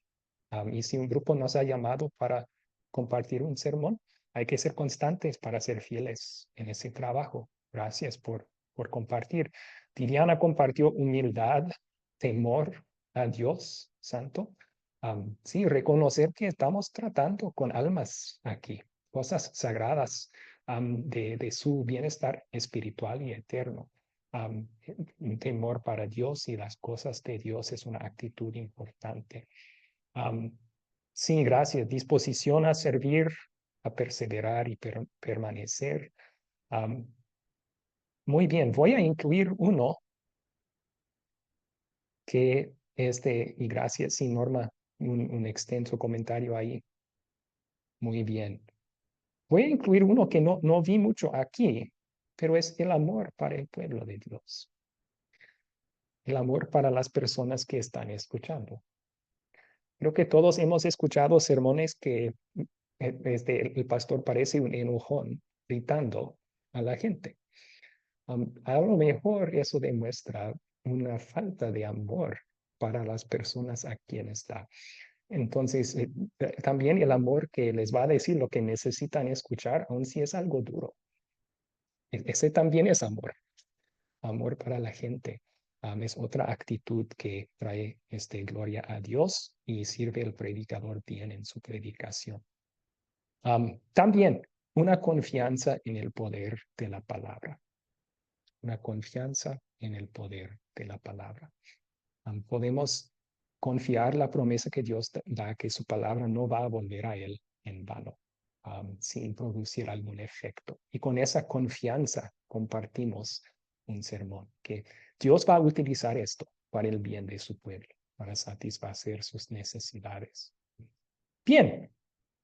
Y si un grupo nos ha llamado para compartir un sermón, hay que ser constantes para ser fieles en ese trabajo. Gracias por compartir. Tiriana compartió humildad, temor a Dios Santo. Sí, reconocer que estamos tratando con almas aquí, cosas sagradas de su bienestar espiritual y eterno. Un temor para Dios y las cosas de Dios es una actitud importante. Sí, gracias. Disposición a servir, a perseverar y permanecer. Muy bien, voy a incluir uno que y gracias, sí, Norma, un extenso comentario ahí. Muy bien. Voy a incluir uno que no vi mucho aquí, pero es el amor para el pueblo de Dios. El amor para las personas que están escuchando. Creo que todos hemos escuchado sermones que el pastor parece un enojón gritando a la gente. A lo mejor eso demuestra una falta de amor para las personas a quienes da. Entonces, también el amor que les va a decir lo que necesitan escuchar, aun si es algo duro. Ese también es amor, amor para la gente. Es otra actitud que trae gloria a Dios y sirve el predicador bien en su predicación. También una confianza en el poder de la palabra. Una confianza en el poder de la palabra. Podemos confiar la promesa que Dios da, que su palabra no va a volver a él en vano, sin producir algún efecto. Y con esa confianza compartimos un sermón, que Dios va a utilizar esto para el bien de su pueblo, para satisfacer sus necesidades. Bien,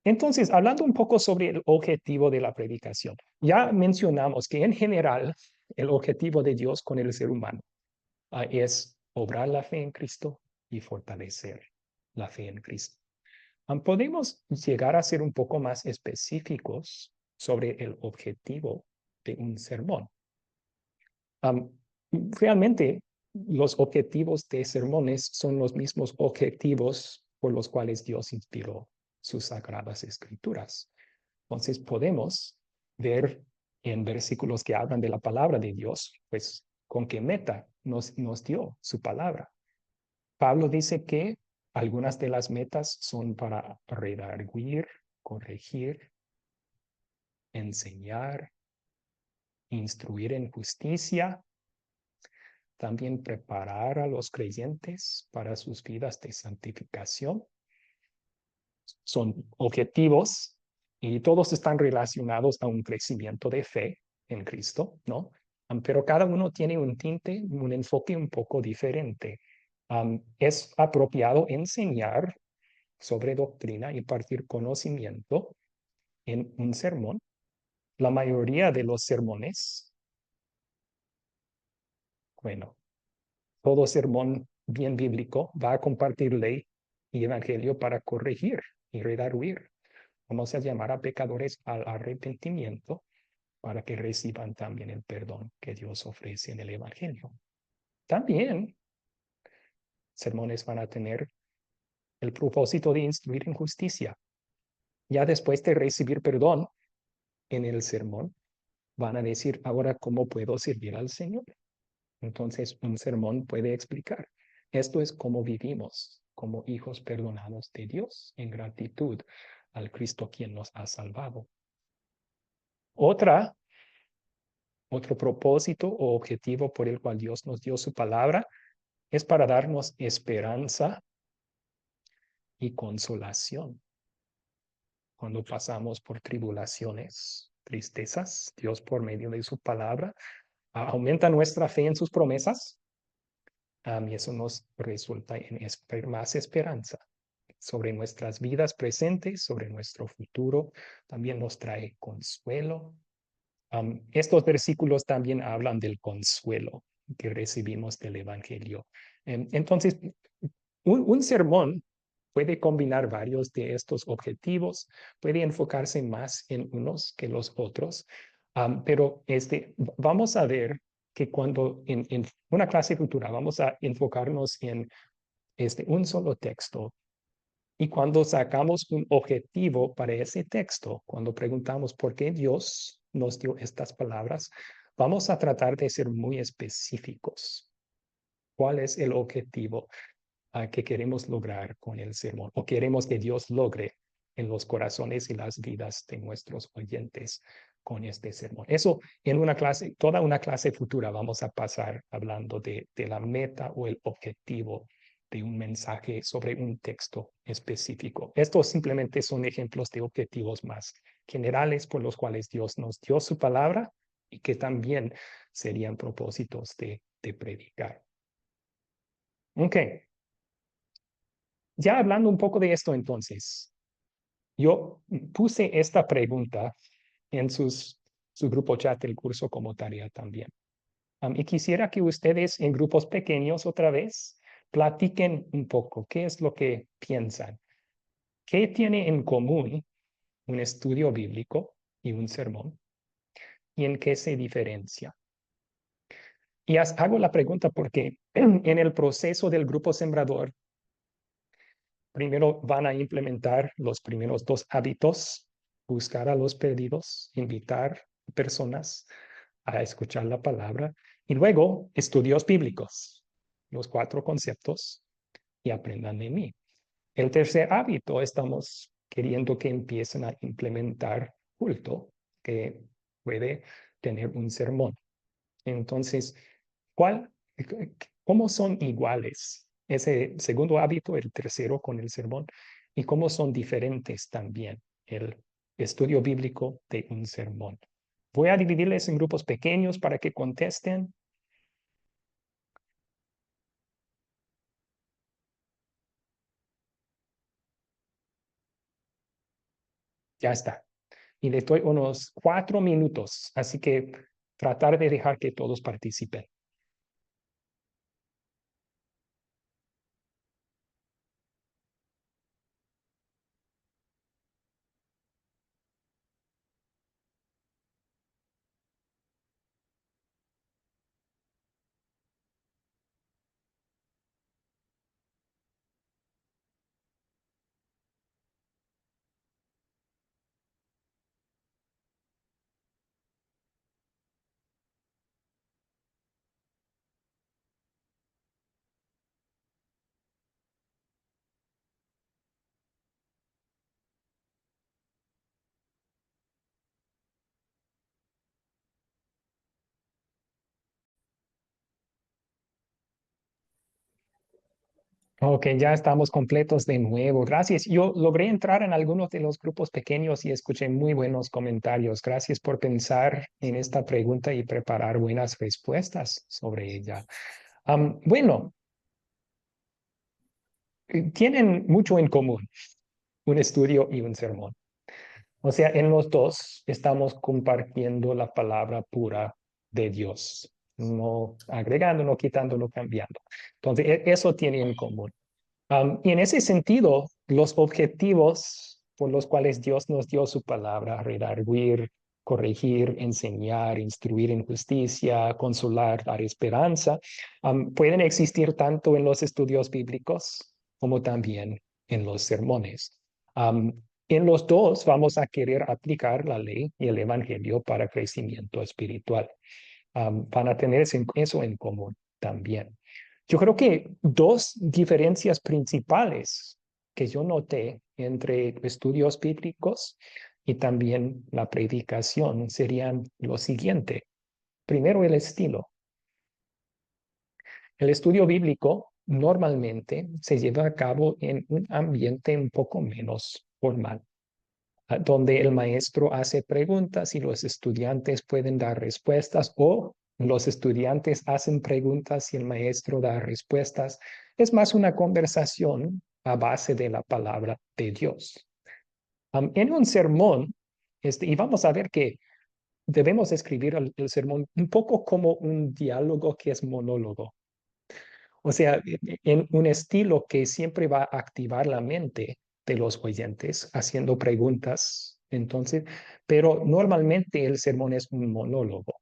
entonces, hablando un poco sobre el objetivo de la predicación, ya mencionamos que en general el objetivo de Dios con el ser humano es obrar la fe en Cristo y fortalecer la fe en Cristo. Podemos llegar a ser un poco más específicos sobre el objetivo de un sermón. Realmente, los objetivos de sermones son los mismos objetivos por los cuales Dios inspiró sus sagradas escrituras. Entonces, podemos ver en versículos que hablan de la palabra de Dios, pues, con qué meta nos dio su palabra. Pablo dice que algunas de las metas son para redarguir, corregir, enseñar, instruir en justicia, también preparar a los creyentes para sus vidas de santificación. Son objetivos y todos están relacionados a un crecimiento de fe en Cristo, ¿no? Pero cada uno tiene un tinte, un enfoque un poco diferente. Es apropiado enseñar sobre doctrina y partir conocimiento en un sermón. La mayoría de los sermones, bueno, todo sermón bien bíblico va a compartir ley y evangelio para corregir y redarguir. Vamos a llamar a pecadores al arrepentimiento para que reciban también el perdón que Dios ofrece en el evangelio. También sermones van a tener el propósito de instruir en justicia. Ya después de recibir perdón en el sermón, van a decir, ahora, ¿cómo puedo servir al Señor? Entonces, un sermón puede explicar. Esto es cómo vivimos como hijos perdonados de Dios en gratitud al Cristo quien nos ha salvado. Otro propósito o objetivo por el cual Dios nos dio su palabra es para darnos esperanza y consolación. Cuando pasamos por tribulaciones, tristezas, Dios por medio de su palabra aumenta nuestra fe en sus promesas y eso nos resulta en más esperanza sobre nuestras vidas presentes, sobre nuestro futuro. También nos trae consuelo. Estos versículos también hablan del consuelo que recibimos del Evangelio. Entonces, un sermón puede combinar varios de estos objetivos, puede enfocarse más en unos que los otros, pero vamos a ver que cuando en una clase futura vamos a enfocarnos en un solo texto y cuando sacamos un objetivo para ese texto, cuando preguntamos por qué Dios nos dio estas palabras, vamos a tratar de ser muy específicos. ¿Cuál es el objetivo que queremos lograr con el sermón o queremos que Dios logre en los corazones y las vidas de nuestros oyentes con este sermón? Eso en una clase, toda una clase futura vamos a pasar hablando de la meta o el objetivo de un mensaje sobre un texto específico. Estos simplemente son ejemplos de objetivos más generales por los cuales Dios nos dio su palabra y que también serían propósitos de predicar. Ok. Ya hablando un poco de esto entonces, yo puse esta pregunta en su grupo chat del curso como tarea también. Y quisiera que ustedes en grupos pequeños otra vez platiquen un poco qué es lo que piensan. ¿Qué tiene en común un estudio bíblico y un sermón? ¿Y en qué se diferencia? Y hago la pregunta porque en el proceso del grupo sembrador, primero van a implementar los primeros dos hábitos, buscar a los perdidos, invitar personas a escuchar la palabra, y luego estudios bíblicos, los 4 conceptos, y aprendan de mí. El tercer hábito, estamos queriendo que empiecen a implementar culto, que puede tener un sermón. Entonces, ¿cómo son iguales ese segundo hábito, el tercero con el sermón, y cómo son diferentes también el estudio bíblico de un sermón? Voy a dividirles en grupos pequeños para que contesten. Ya está. Y les doy unos 4 minutos, así que tratar de dejar que todos participen. Ok, ya estamos completos de nuevo. Gracias. Yo logré entrar en algunos de los grupos pequeños y escuché muy buenos comentarios. Gracias por pensar en esta pregunta y preparar buenas respuestas sobre ella. Bueno, tienen mucho en común, un estudio y un sermón. O sea, en los dos estamos compartiendo la palabra pura de Dios, no agregando, no quitando, no cambiando. Entonces, eso tiene en común. Y en ese sentido, los objetivos por los cuales Dios nos dio su palabra, redarguir, corregir, enseñar, instruir en justicia, consolar, dar esperanza, pueden existir tanto en los estudios bíblicos como también en los sermones. En los dos vamos a querer aplicar la ley y el evangelio para crecimiento espiritual. Van a tener eso en común también. Yo creo que 2 diferencias principales que yo noté entre estudios bíblicos y también la predicación serían lo siguiente. Primero, el estilo. El estudio bíblico normalmente se lleva a cabo en un ambiente un poco menos formal, donde el maestro hace preguntas y los estudiantes pueden dar respuestas, o los estudiantes hacen preguntas y el maestro da respuestas. Es más una conversación a base de la palabra de Dios. En un sermón, y vamos a ver que debemos escribir el sermón un poco como un diálogo que es monólogo. O sea, en un estilo que siempre va a activar la mente de los oyentes haciendo preguntas. Entonces, pero normalmente el sermón es un monólogo.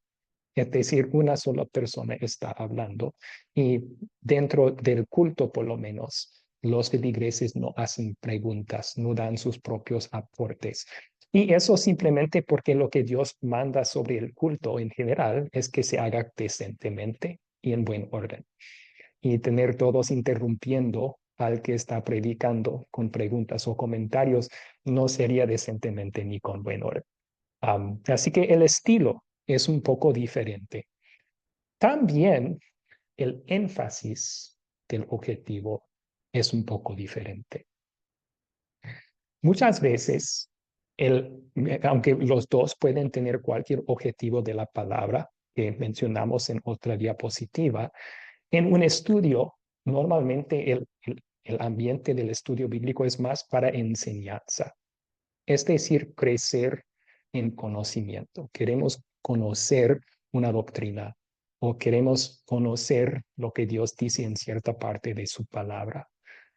Es decir, una sola persona está hablando y dentro del culto, por lo menos, los feligreses no hacen preguntas, no dan sus propios aportes. Y eso simplemente porque lo que Dios manda sobre el culto en general es que se haga decentemente y en buen orden. Y tener todos interrumpiendo al que está predicando con preguntas o comentarios no sería decentemente ni con buen orden. Así que el estilo es un poco diferente. También el énfasis del objetivo es un poco diferente. Muchas veces, aunque los dos pueden tener cualquier objetivo de la palabra que mencionamos en otra diapositiva, en un estudio, normalmente el ambiente del estudio bíblico es más para enseñanza, es decir, crecer en conocimiento. Queremos conocer una doctrina o queremos conocer lo que Dios dice en cierta parte de su palabra.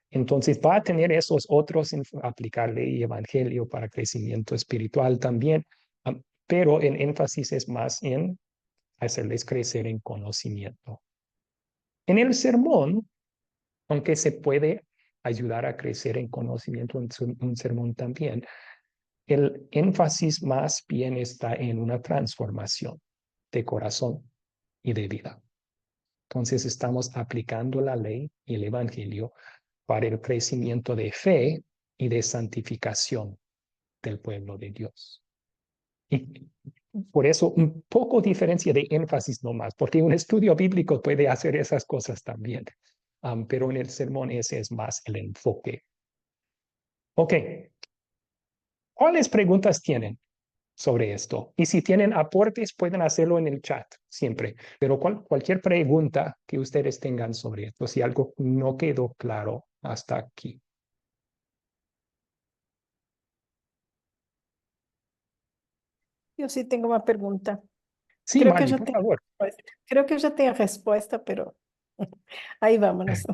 Entonces va a tener esos otros, aplicarle y evangelio para crecimiento espiritual también, pero el énfasis es más en hacerles crecer en conocimiento. En el sermón, aunque se puede ayudar a crecer en conocimiento en un sermón también, el énfasis más bien está en una transformación de corazón y de vida. Entonces estamos aplicando la ley y el evangelio para el crecimiento de fe y de santificación del pueblo de Dios. Y por eso un poco diferencia de énfasis nomás, porque un estudio bíblico puede hacer esas cosas también, pero en el sermón ese es más el enfoque. Ok, ¿cuáles preguntas tienen sobre esto? Y si tienen aportes, pueden hacerlo en el chat siempre, pero cualquier pregunta que ustedes tengan sobre esto, si algo no quedó claro hasta aquí. Yo sí tengo una pregunta. Sí, Creo que Mari, ya por tengo favor. respuesta. Creo que ya tengo respuesta, pero ahí vámonos.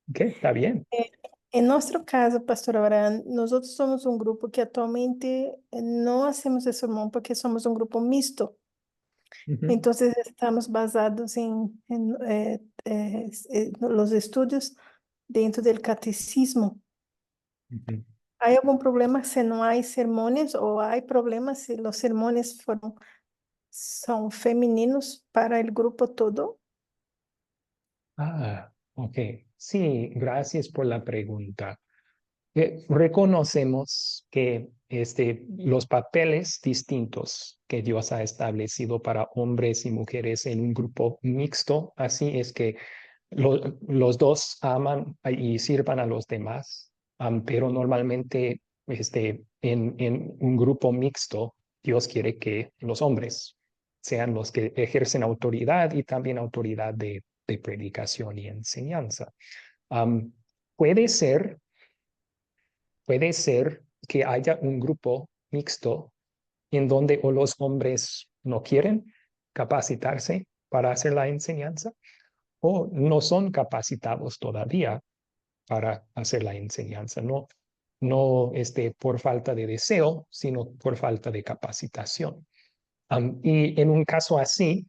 Ok, está bien. En nuestro caso, Pastor Abraham, nosotros somos un grupo que actualmente no hacemos el sermón porque somos un grupo mixto. Ujú, Entonces estamos basados en los estudios dentro del catecismo. ujú. ¿Hay algún problema si no hay sermones o hay problemas si los sermones son femeninos para el grupo todo? Ok. Sí, gracias por la pregunta. Reconocemos que los papeles distintos que Dios ha establecido para hombres y mujeres en un grupo mixto, así es que los dos aman y sirvan a los demás, pero normalmente en un grupo mixto, Dios quiere que los hombres sean los que ejercen autoridad y también autoridad de predicación y enseñanza. Am, puede ser Puede ser que haya un grupo mixto en donde o los hombres no quieren capacitarse para hacer la enseñanza o no son capacitados todavía para hacer la enseñanza. No por falta de deseo, sino por falta de capacitación. Y en un caso así,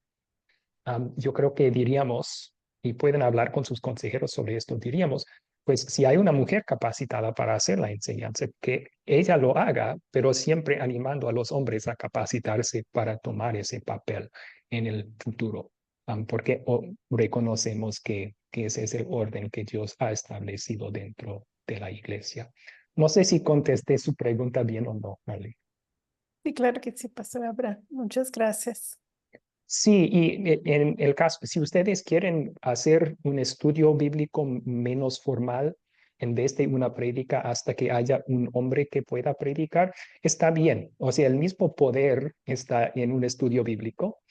yo creo que diríamos, y pueden hablar con sus consejeros sobre esto, diríamos, pues si hay una mujer capacitada para hacer la enseñanza, que ella lo haga, pero siempre animando a los hombres a capacitarse para tomar ese papel en el futuro, porque reconocemos que ese es el orden que Dios ha establecido dentro de la iglesia. No sé si contesté su pregunta bien o no, Marley. Sí, claro que sí, Pastor Abraham. Muchas gracias. Sí, y en el caso, si ustedes quieren hacer un estudio bíblico menos formal, en vez de una prédica hasta que haya un hombre que pueda predicar, está bien. O sea, el mismo poder está en un estudio bíblico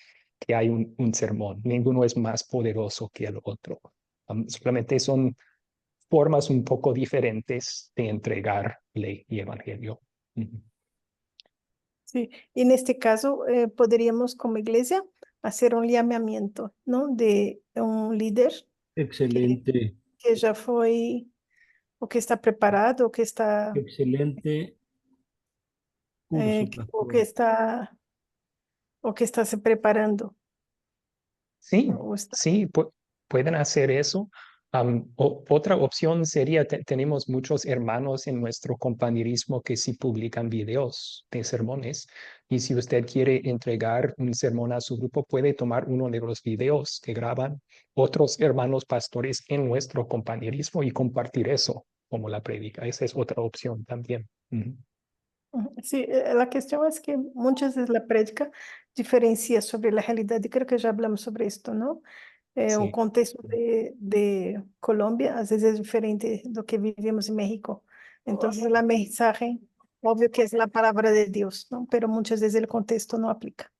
que hay un sermón. Ninguno es más poderoso que el otro. Solamente son formas un poco diferentes de entregar ley y evangelio. Ujú. Sí, y en este caso podríamos como iglesia hacer un llamamiento, ¿no? De un líder Excelente, que ya fue o que está preparado, excelente curso, o pastor. que está se preparando. Sí, O está. sí, pueden hacer eso. Otra opción sería, tenemos muchos hermanos en nuestro compañerismo que sí publican videos de sermones y si usted quiere entregar un sermón a su grupo, puede tomar uno de los videos que graban otros hermanos pastores en nuestro compañerismo y compartir eso como la prédica. Esa es otra opción también. Ujú. Sí, la cuestión es que muchas veces la prédica diferencia sobre la realidad, y creo que ya hablamos sobre esto, ¿no? Un Sí. contexto de Colombia, a veces es diferente de lo que vivimos en México. Entonces, la mensaje, obvio que es la palabra de Dios, ¿no? Pero muchas veces el contexto no aplica.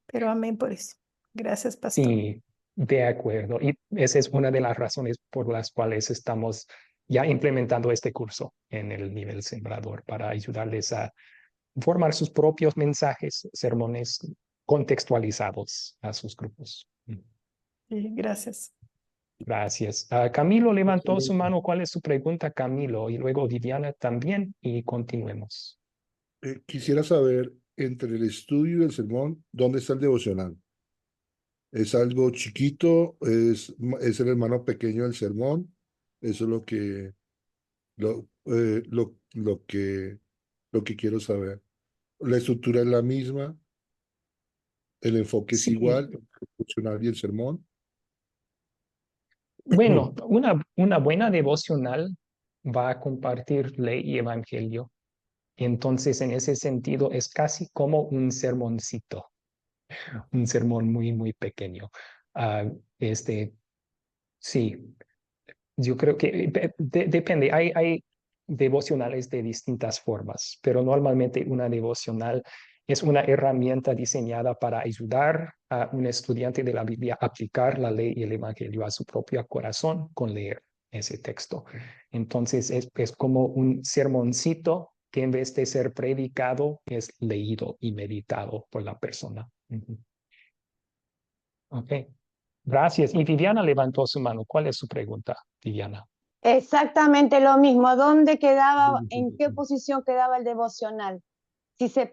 Pero amén por eso. Gracias, pastor. Sí, de acuerdo. Y esa es una de las razones por las cuales estamos ya implementando este curso en el nivel sembrador para ayudarles a formar sus propios mensajes, sermones contextualizados a sus grupos. Sí, gracias. Gracias. Camilo levantó su Excelente. mano. ¿Cuál es su pregunta, Camilo? Y luego Viviana también y continuemos. Quisiera saber, entre el estudio y el sermón, ¿dónde está el devocional? Es algo chiquito, es el hermano pequeño del sermón. Eso es lo que quiero saber. La estructura es la misma, el enfoque es Sí, igual, el funcional y el sermón. bueno, una buena devocional va a compartir ley y evangelio. Entonces, en ese sentido, es casi como un sermoncito, un sermón muy, muy pequeño. Ah, sí, yo creo que depende. Hay devocionales de distintas formas, pero normalmente una devocional es una herramienta diseñada para ayudar a un estudiante de la Biblia a aplicar la ley y el evangelio a su propio corazón con leer ese texto. Entonces es como un sermoncito que en vez de ser predicado es leído y meditado por la persona. Ujú. Ok, gracias. Y Viviana levantó su mano. ¿Cuál es su pregunta, Viviana? Exactamente lo mismo. ¿Dónde quedaba, en qué posición quedaba el devocional? Si se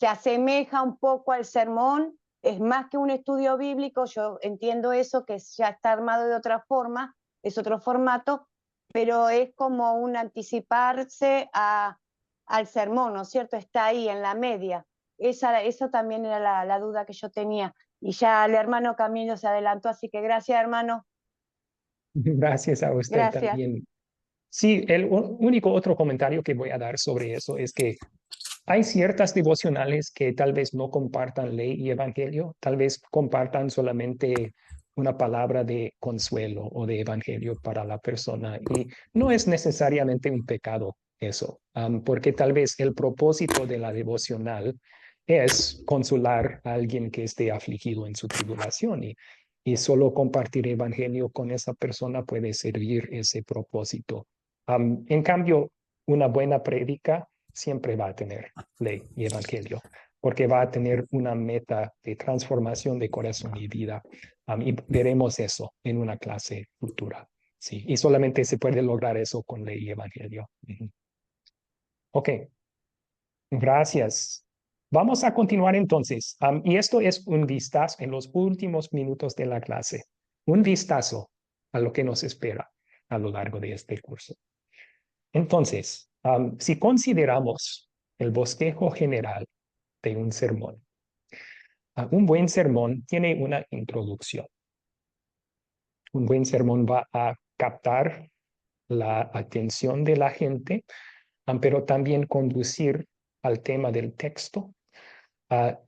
asemeja un poco al sermón, es más que un estudio bíblico, yo entiendo eso, que ya está armado de otra forma, es otro formato, pero es como un anticiparse al sermón, ¿no es cierto? Está ahí en la media. Eso también era la duda que yo tenía. Y ya el hermano Camilo se adelantó, así que gracias, hermano. Gracias a usted Gracias. también. Sí, el único otro comentario que voy a dar sobre eso es que hay ciertas devocionales que tal vez no compartan ley y evangelio, tal vez compartan solamente una palabra de consuelo o de evangelio para la persona. Y no es necesariamente un pecado eso, porque tal vez el propósito de la devocional es consolar a alguien que esté afligido en su tribulación y solo compartir evangelio con esa persona puede servir ese propósito. En cambio, una buena prédica siempre va a tener ley y evangelio, porque va a tener una meta de transformación de corazón y vida. Y veremos eso en una clase futura. Sí, y solamente se puede lograr eso con ley y evangelio. Ujú. Ok, gracias. Vamos a continuar entonces. Y esto es un vistazo en los últimos minutos de la clase. Un vistazo a lo que nos espera a lo largo de este curso. Entonces, si consideramos el bosquejo general de un sermón, un buen sermón tiene una introducción. Un buen sermón va a captar la atención de la gente, pero también conducir al tema del texto.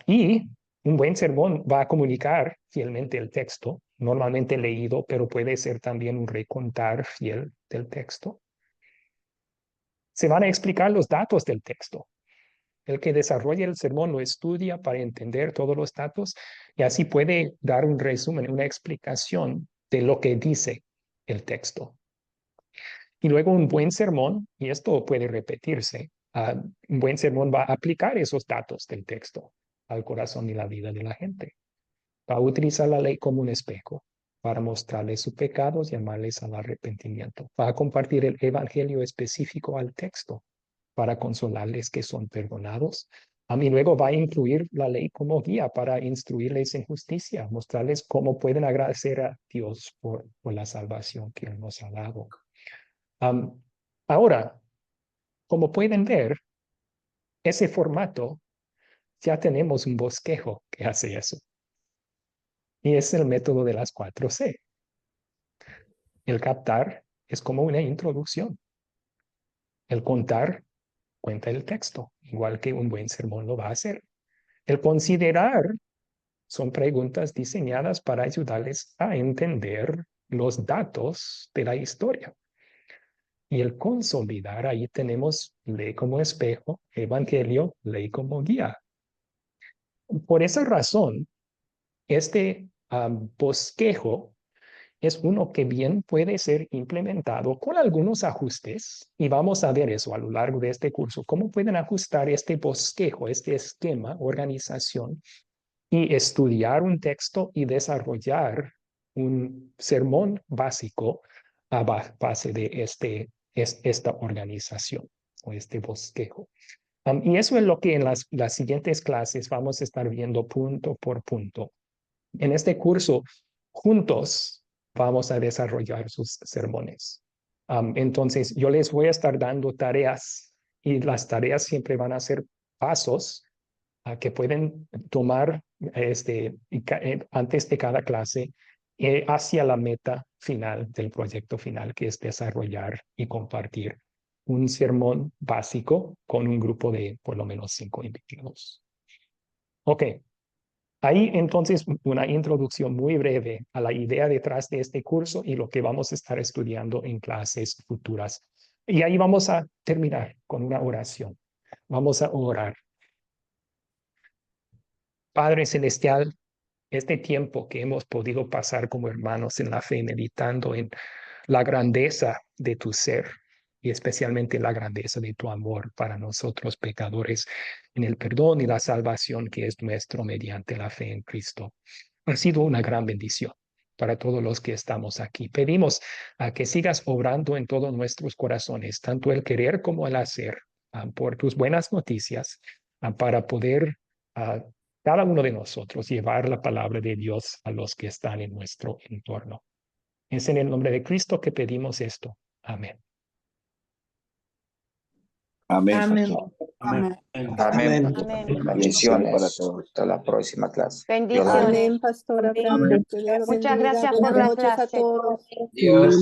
Y un buen sermón va a comunicar fielmente el texto, normalmente leído, pero puede ser también un recontar fiel del texto. Se van a explicar los datos del texto. El que desarrolla el sermón lo estudia para entender todos los datos y así puede dar un resumen, una explicación de lo que dice el texto. Y luego un buen sermón, y esto puede repetirse, un buen sermón va a aplicar esos datos del texto al corazón y la vida de la gente. Va a utilizar la ley como un espejo para mostrarles sus pecados y llamarles al arrepentimiento. Va a compartir el evangelio específico al texto para consolarles que son perdonados. A mí luego va a incluir la ley como guía para instruirles en justicia, mostrarles cómo pueden agradecer a Dios por la salvación que Él nos ha dado. Ahora, como pueden ver, ese formato ya tenemos un bosquejo que hace eso. Y es el método de las 4C. El captar es como una introducción. El contar cuenta el texto, igual que un buen sermón lo va a hacer. El considerar son preguntas diseñadas para ayudarles a entender los datos de la historia. Y el consolidar, ahí tenemos ley como espejo, evangelio, ley como guía. Por esa razón, este bosquejo es uno que bien puede ser implementado con algunos ajustes y vamos a ver eso a lo largo de este curso, cómo pueden ajustar este bosquejo, este esquema, organización y estudiar un texto y desarrollar un sermón básico a base de esta organización o este bosquejo. Y eso es lo que en las siguientes clases vamos a estar viendo punto por punto. En este curso, juntos vamos a desarrollar sus sermones. Entonces, yo les voy a estar dando tareas y las tareas siempre van a ser pasos que pueden tomar antes de cada clase hacia la meta final del proyecto final, que es desarrollar y compartir un sermón básico con un grupo de por lo menos 5 individuos. Ok. Ahí entonces una introducción muy breve a la idea detrás de este curso y lo que vamos a estar estudiando en clases futuras. Y ahí vamos a terminar con una oración. Vamos a orar. Padre Celestial, este tiempo que hemos podido pasar como hermanos en la fe, meditando en la grandeza de tu ser y especialmente la grandeza de tu amor para nosotros pecadores, en el perdón y la salvación que es nuestro mediante la fe en Cristo. Ha sido una gran bendición para todos los que estamos aquí. Pedimos a que sigas obrando en todos nuestros corazones, tanto el querer como el hacer, por tus buenas noticias, para poder cada uno de nosotros llevar la palabra de Dios a los que están en nuestro entorno. Es en el nombre de Cristo que pedimos esto. Amén. Amén. Amén. Amén. Amén. Amén. Bendiciones para todos. Hasta la próxima clase. Bendiciones. Amén, pastora. Amén. Muchas gracias por la Buenas noches a clase. todos. Dios.